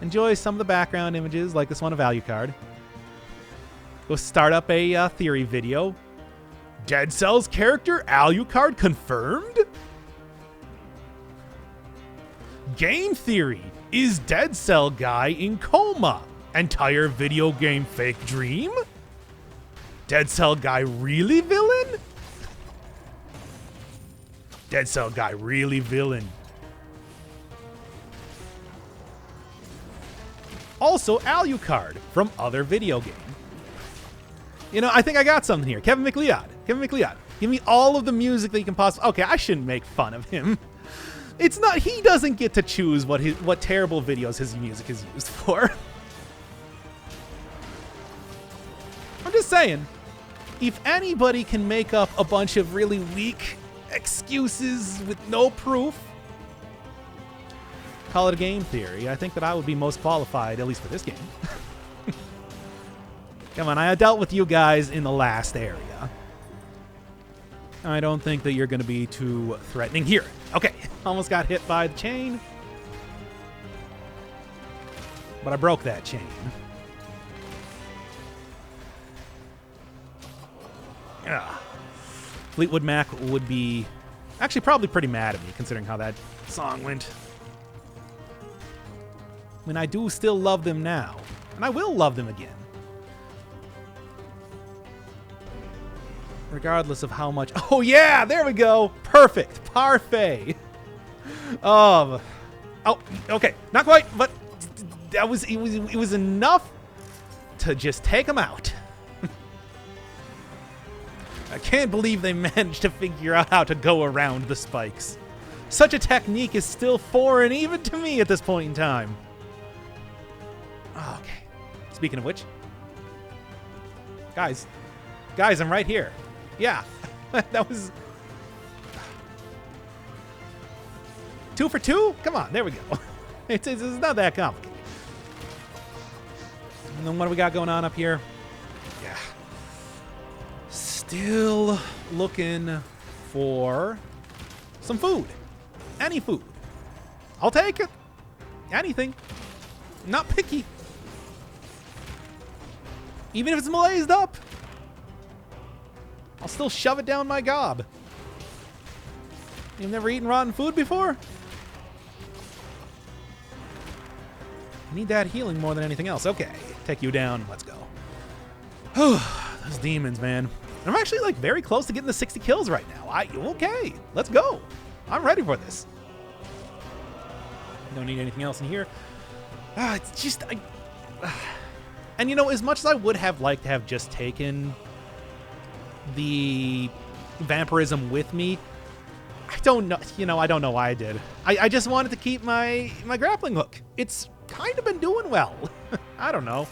Enjoy some of the background images, like this one, a value card. Go start up a theory video. Dead Cell's character, Alucard, confirmed? Game theory. Is Dead Cell guy in coma? Entire video game fake dream? Dead Cell guy really villain? Dead Cell guy really villain. Also Alucard from other video game. You know, I think I got something here. Kevin MacLeod. Give me all of the music that you can possibly... Okay, I shouldn't make fun of him. It's not... He doesn't get to choose what terrible videos his music is used for. I'm just saying, if anybody can make up a bunch of really weak excuses with no proof, call it a game theory, I think that I would be most qualified, at least for this game. Come on, I dealt with you guys in the last area. I don't think that you're going to be too threatening here. Okay, almost got hit by the chain. But I broke that chain. Ugh. Fleetwood Mac would be actually probably pretty mad at me, considering how that song went. I mean, I do still love them now, and I will love them again. Regardless of how much... Oh, yeah! There we go! Perfect! Parfait! Oh, okay. Not quite, but that was it was enough to just take him out. I can't believe they managed to figure out how to go around the spikes. Such a technique is still foreign even to me at this point in time. Okay. Speaking of which... Guys, I'm right here. Yeah, that was 2 for 2. Come on, there we go. It's not that complicated. And then what do we got going on up here? Yeah, still looking for some food. Any food, I'll take it. Anything. Not picky. Even if it's malazed up, I'll still shove it down my gob. You've never eaten rotten food before? I need that healing more than anything else. Okay, take you down. Let's go. Those demons, man. I'm actually like very close to getting the 60 kills right now. Okay, let's go. I'm ready for this. Don't need anything else in here. It's just... And you know, as much as I would have liked to have just taken the vampirism with me, I don't know. You know, I don't know why I did. I just wanted to keep my grappling hook. It's kind of been doing well. I don't know.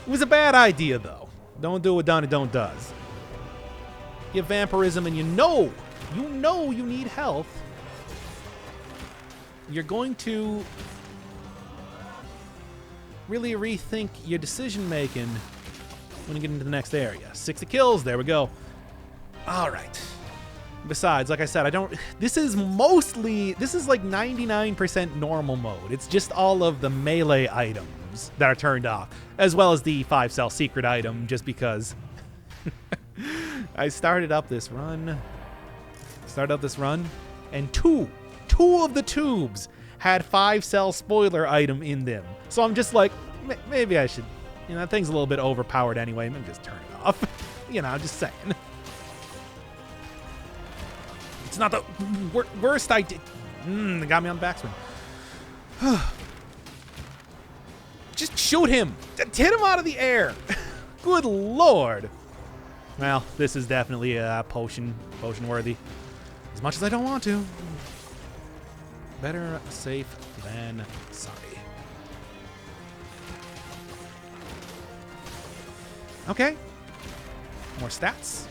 It was a bad idea, though. Don't do what done and don't does. You have vampirism and you know you need health. You're going to really rethink your decision making when you get into the next area. 60 kills, there we go. All right. Besides, like I said, this is like 99% normal mode. It's just all of the melee items that are turned off, as well as the 5-cell secret item, just because I started up this run, and two of the tubes had 5-cell spoiler item in them. So I'm just like, maybe I should, you know, that thing's a little bit overpowered anyway. Maybe just turn it off. You know, I'm just saying. It's not the worst I did. They got me on the backswing. Just shoot him. Hit him out of the air. Good Lord. Well, this is definitely potion worthy. As much as I don't want to. Better safe than sorry. Okay. More stats.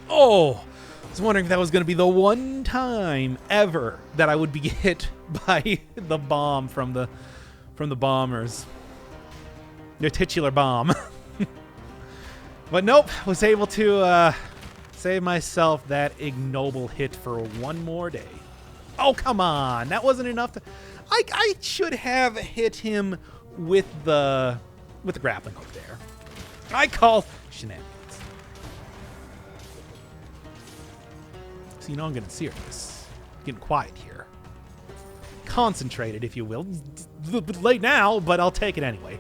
Oh, I was wondering if that was going to be the one time ever that I would be hit by the bomb from the bombers. The titular bomb. But nope, was able to save myself that ignoble hit for one more day. Oh, come on. That wasn't enough to... I should have hit him with the grappling hook there. I call shenanigans. So you know I'm getting serious. Getting quiet here. Concentrated, if you will. A little bit late now, but I'll take it anyway.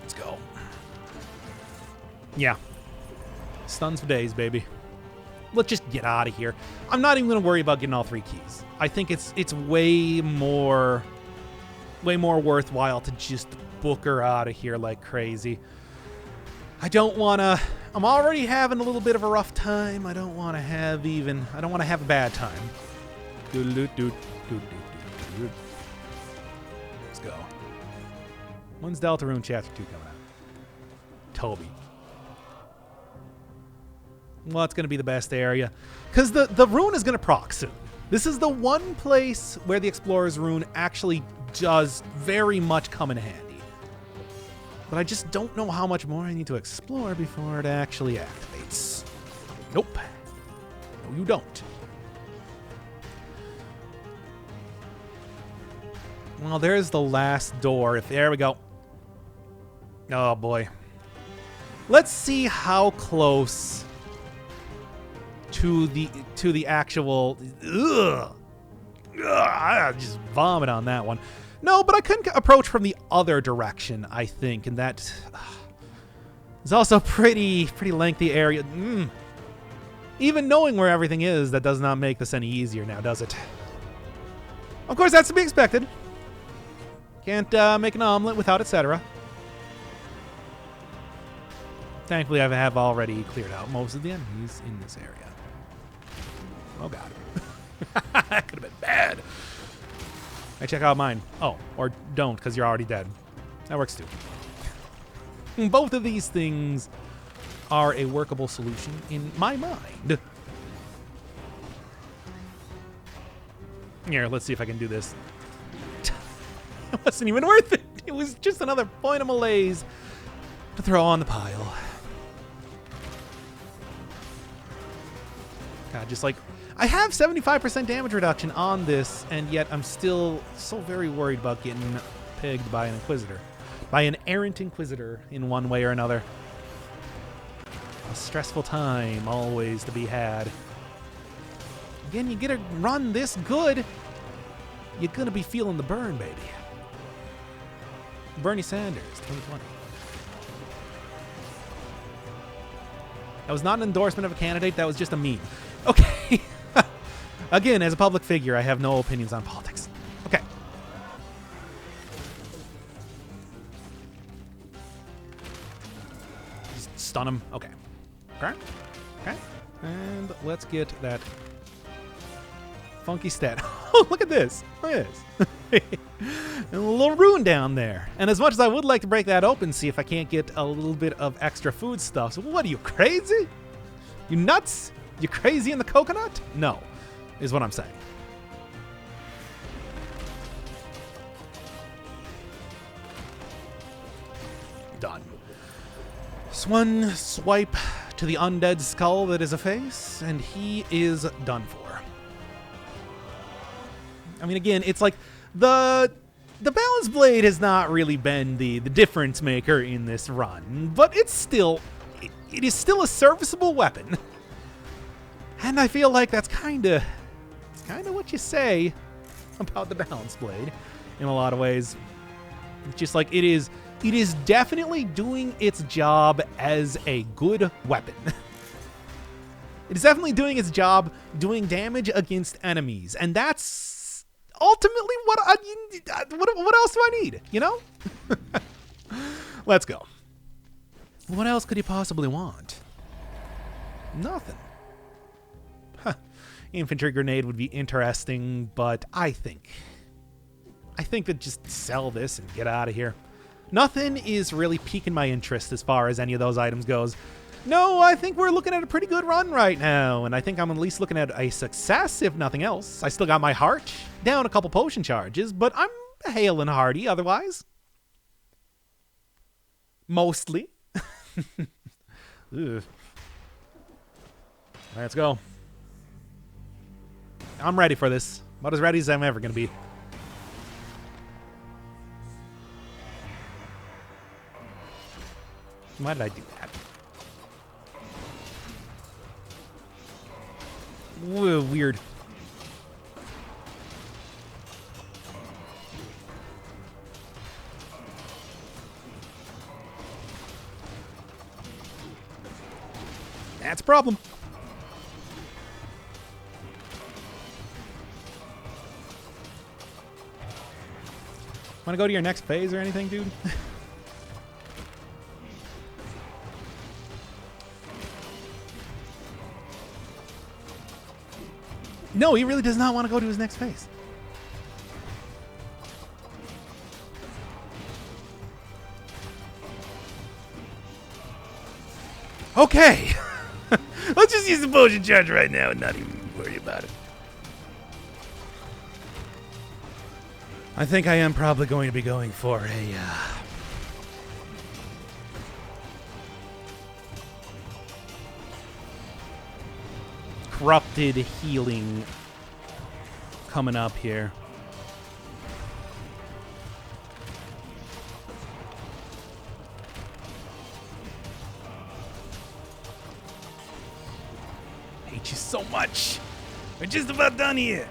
Let's go. Yeah. Stuns for days, baby. Let's just get out of here. I'm not even going to worry about getting all 3 keys. I think it's way more worthwhile to just book her out of here like crazy. I don't want to... I'm already having a little bit of a rough time. I don't want to have a bad time. Let's go. When's Deltarune Chapter 2 coming out? Toby. Well, it's going to be the best area. Because the rune is going to proc soon. This is the one place where the Explorer's rune actually does very much come in handy. But I just don't know how much more I need to explore before it actually activates. Nope. No, you don't. Well, there's the last door. There we go. Oh, boy. Let's see how close to the actual... Ugh. I just vomit on that one. No, but I couldn't approach from the other direction, I think, and that is also pretty lengthy area. Even knowing where everything is, that does not make this any easier now, does it? Of course, that's to be expected. Can't make an omelet without etc. Thankfully, I have already cleared out most of the enemies in this area. Oh, God. That could have been bad. I check out mine. Oh, or don't, because you're already dead. That works too. Both of these things are a workable solution in my mind. Here, let's see if I can do this. It wasn't even worth it. It was just another point of malaise to throw on the pile. God, just like... I have 75% damage reduction on this, and yet I'm still so very worried about getting pegged by an Inquisitor. By an errant Inquisitor in one way or another. A stressful time always to be had. Again, you get a run this good, you're going to be feeling the burn, baby. Bernie Sanders, 2020. That was not an endorsement of a candidate, that was just a meme. Okay. Again, as a public figure, I have no opinions on politics. Okay. Just stun him. Okay. Okay. Okay. And let's get that funky stat. Oh, look at this. Look at this. And a little rune down there. And as much as I would like to break that open, see if I can't get a little bit of extra food stuff. So what are you, crazy? You nuts? You crazy in the coconut? No, is what I'm saying. Done. Just one swipe to the undead skull that is a face, and he is done for. I mean, again, it's like the balance blade has not really been the difference maker in this run, but it's still, it is still a serviceable weapon. And I feel like that's kind of what you say about the balance blade in a lot of ways. It's just like it is definitely doing its job as a good weapon. It is definitely doing its job doing damage against enemies, and that's ultimately what else do I need, you know? Let's go. What else could you possibly want? Nothing. Infantry grenade would be interesting, but I think that just sell this and get out of here. Nothing is really piquing my interest as far as any of those items goes. No, I think we're looking at a pretty good run right now, and I think I'm at least looking at a success, if nothing else. I still got my heart, down a couple potion charges, but I'm hale and hearty otherwise. Mostly. Let's go. I'm ready for this. About as ready as I'm ever going to be. Why did I do that? Weird. That's a problem. Want to go to your next phase or anything, dude? No, he really does not want to go to his next phase. Okay. Let's just use the potion charge right now and not even worry about it. I think I am probably going to be going for a... corrupted healing coming up here. Hate you so much. We're just about done here.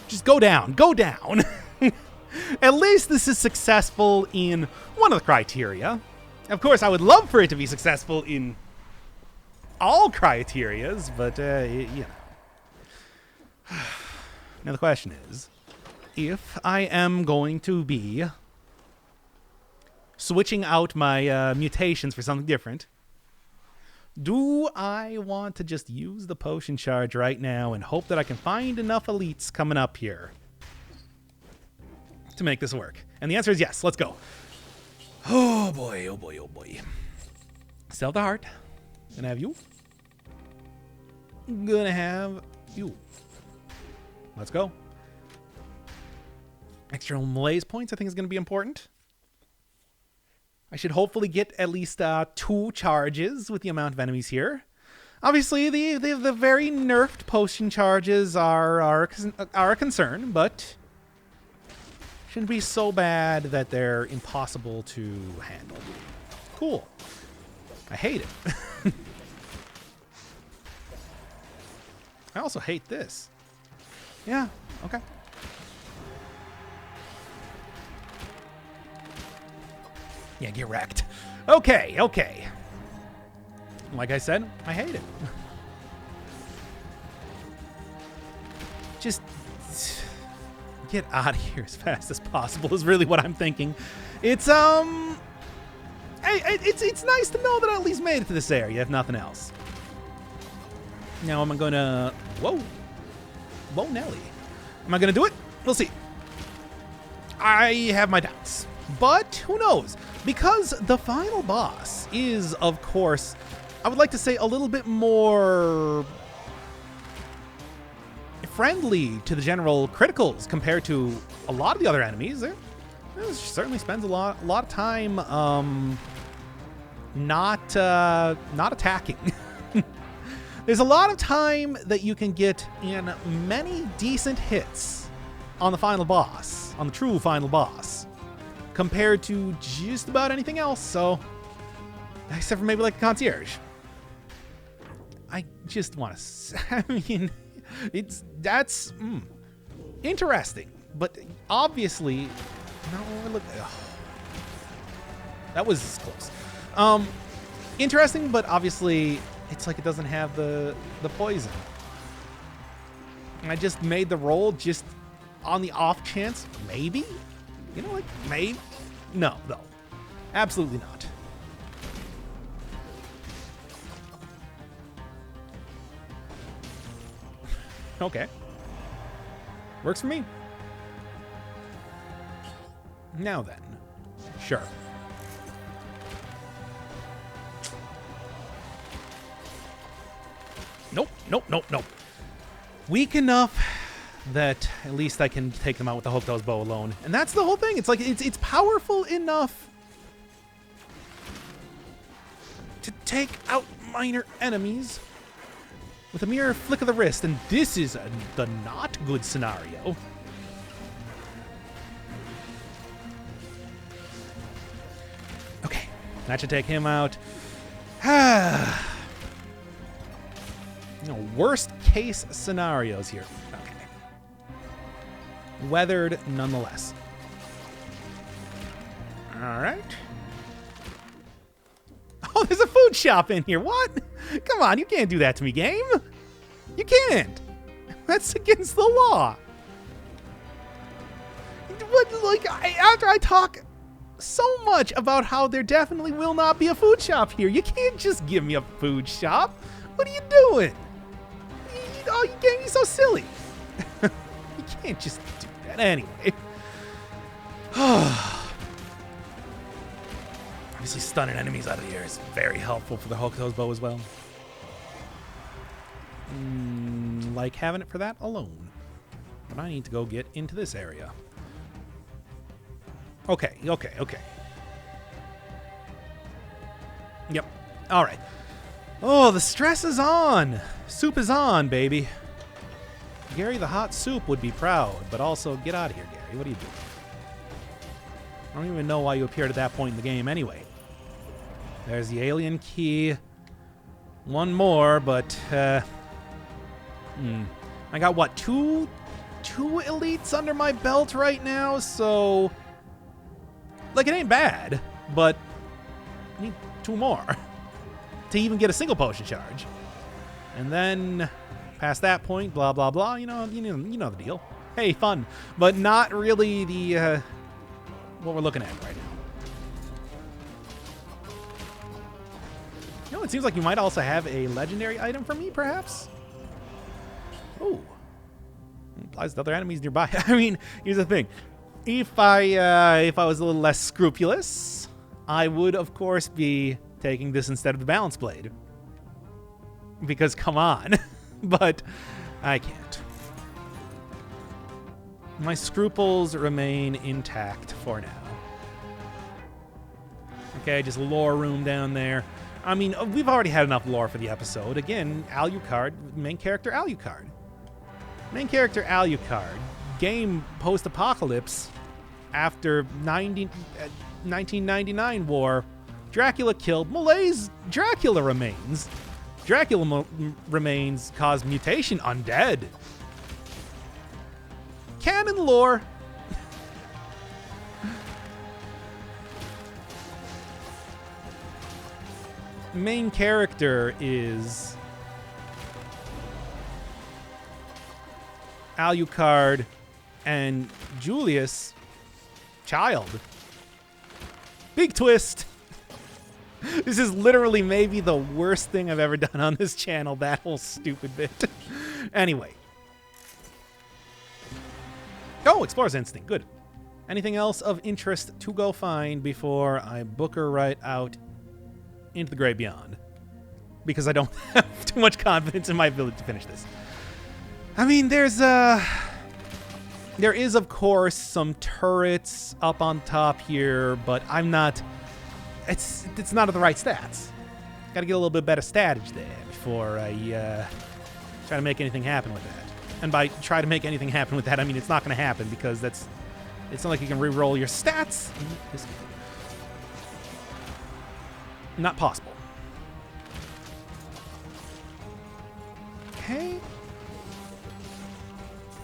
Just go down. Go down. At least this is successful in one of the criteria. Of course, I would love for it to be successful in all criterias, but, you know. Now the question is, if I am going to be switching out my mutations for something different, do I want to just use the potion charge right now and hope that I can find enough elites coming up here to make this work? And the answer is yes. Let's go. Oh boy, oh boy, oh boy. Still the heart. Gonna have you. Gonna have you. Let's go. Extra malaise points I think is gonna be important. I should hopefully get at least 2 charges with the amount of enemies here. Obviously, the very nerfed potion charges are a concern, but shouldn't be so bad that they're impossible to handle. Cool. I hate it. I also hate this. Yeah, okay. Yeah, get wrecked. Okay, okay. Like I said, I hate it. Just get out of here as fast as possible is really what I'm thinking. It's it's nice to know that I at least made it to this area, if nothing else. Now am I gonna whoa Nelly. Am I gonna do it? We'll see. I have my doubts, but who knows? Because the final boss is, of course, I would like to say a little bit more friendly to the general criticals compared to a lot of the other enemies. It certainly spends a lot of time not attacking. There's a lot of time that you can get in many decent hits on the final boss, on the true final boss, compared to just about anything else. So, except for maybe like the concierge. I just want to. I mean, that's interesting, but obviously, no. Look, that was close. Interesting, but obviously, it's like it doesn't have the poison. And I just made the roll just on the off chance, maybe. You know, like maybe. No, absolutely not. Okay. Works for me. Now then. Sure. Nope, nope, nope, nope. Weak enough that at least I can take them out with the Hokuto's bow alone. And that's the whole thing. It's like, it's powerful enough to take out minor enemies with a mere flick of the wrist. And this is the not good scenario. Okay, that should take him out. Worst case scenarios here. Okay. Weathered nonetheless. All right. Oh, there's a food shop in here. What? Come on, you can't do that to me, game. You can't. That's against the law. What, like, after I talk so much about how there definitely will not be a food shop here, you can't just give me a food shop. What are you doing? Oh, you can't be so silly. You can't just do that anyway. Obviously, stunning enemies out of the air is very helpful for the Hokuto's bow as well. Like having it for that alone. But I need to go get into this area. Okay. Yep. All right. Oh, the stress is on. Soup is on, baby. Gary the hot soup would be proud, but also get out of here, Gary. What are you doing? I don't even know why you appeared at that point in the game anyway. There's the alien key. One more, but I got what, two elites under my belt right now, so like it ain't bad, but I need 2 more to even get a single potion charge. And then past that point, blah blah blah, you know the deal. Hey, fun, but not really the what we're looking at right now. It seems like you might also have a legendary item for me, perhaps. Oh, implies the other enemies nearby. I mean, here's the thing: if I was a little less scrupulous, I would, of course, be taking this instead of the balance blade. Because come on, but I can't. My scruples remain intact for now. Okay, just lore room down there. I mean, we've already had enough lore for the episode. Again, Alucard, main character Alucard. Main character Alucard, game post-apocalypse after 1999 war. Dracula killed, Malay's Dracula remains. Dracula remains caused mutation, undead. Canon lore. Main character is Alucard and Julius child. Big twist. This is literally maybe the worst thing I've ever done on this channel, that whole stupid bit. Anyway. Oh, Explorer's Instinct. Good. Anything else of interest to go find before I book her right out into the great beyond? Because I don't have too much confidence in my ability to finish this. I mean, there is, of course, some turrets up on top here, but I'm not... It's not at the right stats. Got to get a little bit better statage there before I try to make anything happen with that. And by try to make anything happen with that, I mean it's not going to happen because it's not like you can re-roll your stats. Not possible. Okay.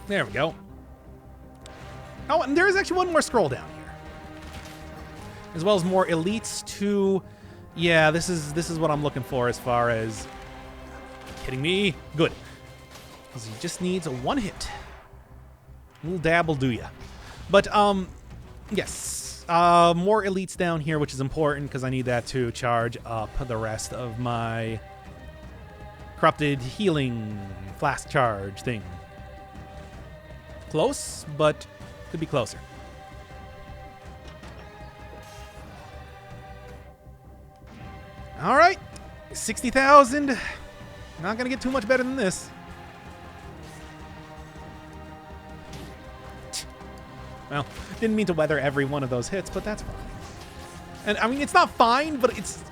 There we go. Oh, and there is actually one more scroll down here. As well as more elites to... Yeah, this is what I'm looking for as far as... Kidding me? Good. Because he just needs a one hit. A little dab will do ya. But, yes. More elites down here, which is important because I need that to charge up the rest of my corrupted healing flask charge thing. Close, but could be closer. All right, 60,000. Not gonna get too much better than this. Well, didn't mean to weather every one of those hits, but that's fine. And I mean, it's not fine, but it's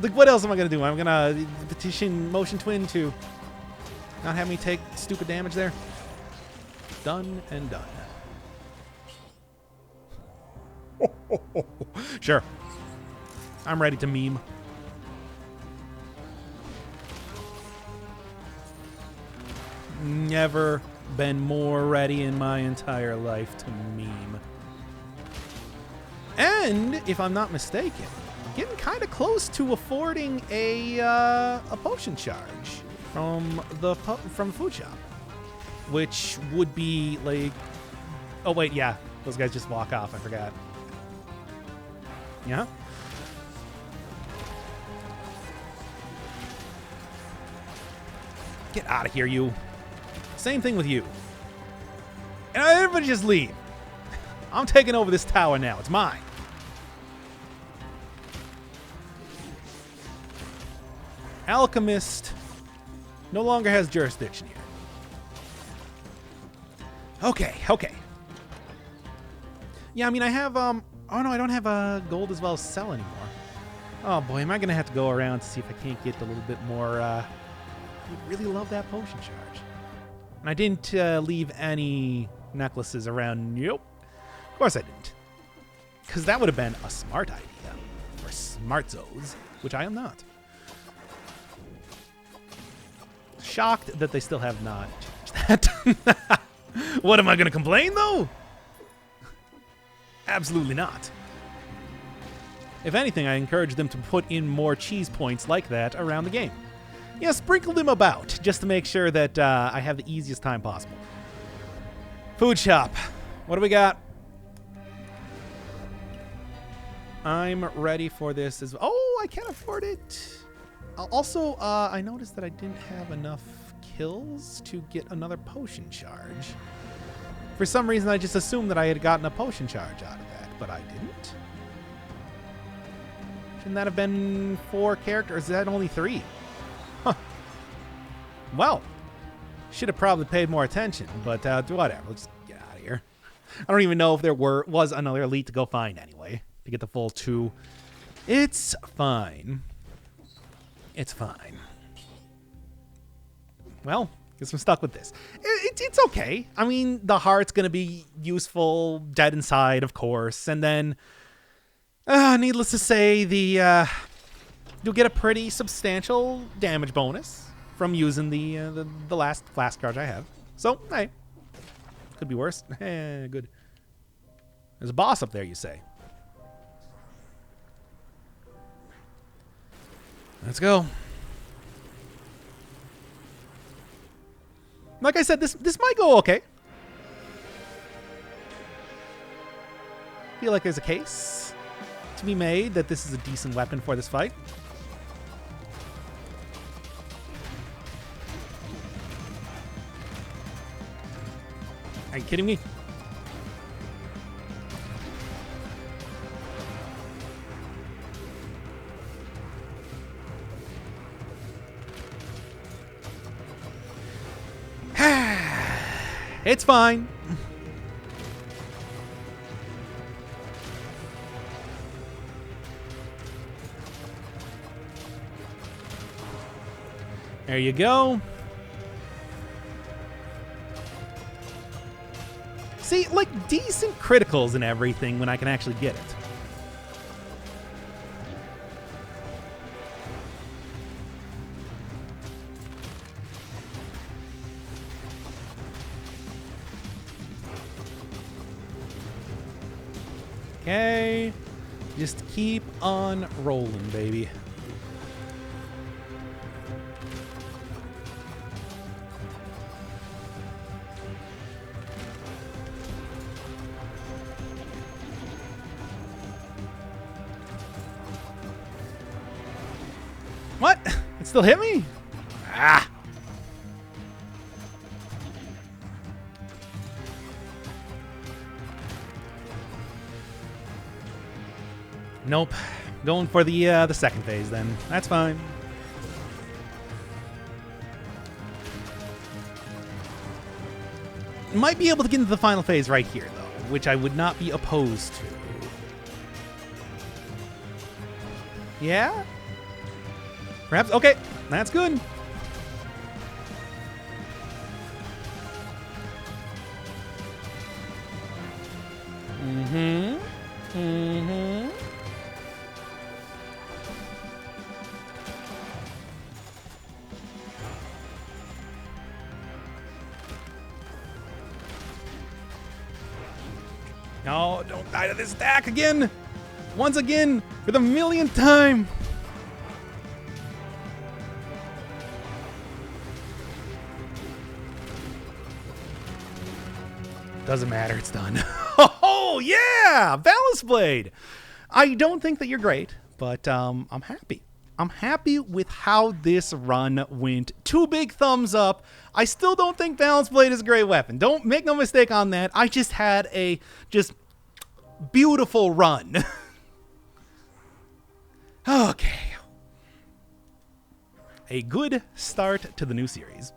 like, what else am I gonna do? I'm gonna petition Motion Twin to not have me take stupid damage there. Done and done. Sure. I'm ready to meme. Never been more ready in my entire life to meme. And if I'm not mistaken, I'm getting kind of close to affording a potion charge from the food shop, which would be like, oh wait, yeah, those guys just walk off. I forgot. Yeah. Get out of here, you. Same thing with you. And everybody just leave. I'm taking over this tower now. It's mine. Alchemist no longer has jurisdiction here. Okay, okay. Yeah, I mean, I have, oh no, I don't have gold as well as sell anymore. Oh boy, am I going to have to go around to see if I can't get a little bit more, I would really love that potion charge. And I didn't leave any necklaces around. Nope. Of course I didn't. Because that would have been a smart idea. For smartzos, which I am not. Shocked that they still have not changed that. What, am I going to complain, though? Absolutely not. If anything, I encourage them to put in more cheese points like that around the game. Yeah, sprinkle them about, just to make sure that I have the easiest time possible. Food shop. What do we got? I'm ready for this as well. Oh, I can't afford it. Also, I noticed that I didn't have enough kills to get another potion charge. For some reason, I just assumed that I had gotten a potion charge out of that, but I didn't. Shouldn't that have been 4 characters? Is that only 3? Huh. Well, should have probably paid more attention, but whatever. Let's get out of here. I don't even know if there was another elite to go find anyway to get the full 2. It's fine. It's fine. Well, guess I'm stuck with this. It's okay. I mean, the heart's going to be useful, dead inside, of course, and then, needless to say, you'll get a pretty substantial damage bonus from using the last flask charge I have. So, hey, could be worse. Good. There's a boss up there, you say. Let's go. Like I said, this might go okay. Feel like there's a case to be made that this is a decent weapon for this fight. Are you kidding me? It's fine. There you go. See, like, decent criticals and everything when I can actually get it. Okay, just keep on rolling, baby. What? It still hit me? Ah! Nope. Going for the second phase then. That's fine. Might be able to get into the final phase right here, though, which I would not be opposed to. Yeah? Perhaps? Okay, that's good. No, don't die to this stack again! Once again, for the millionth time! Doesn't matter, it's done. Oh, yeah! Balance Blade! I don't think that you're great, but I'm happy. I'm happy with how this run went. 2 big thumbs up. I still don't think Balance Blade is a great weapon. Don't make no mistake on that. I just had a beautiful run. Okay. A good start to the new series.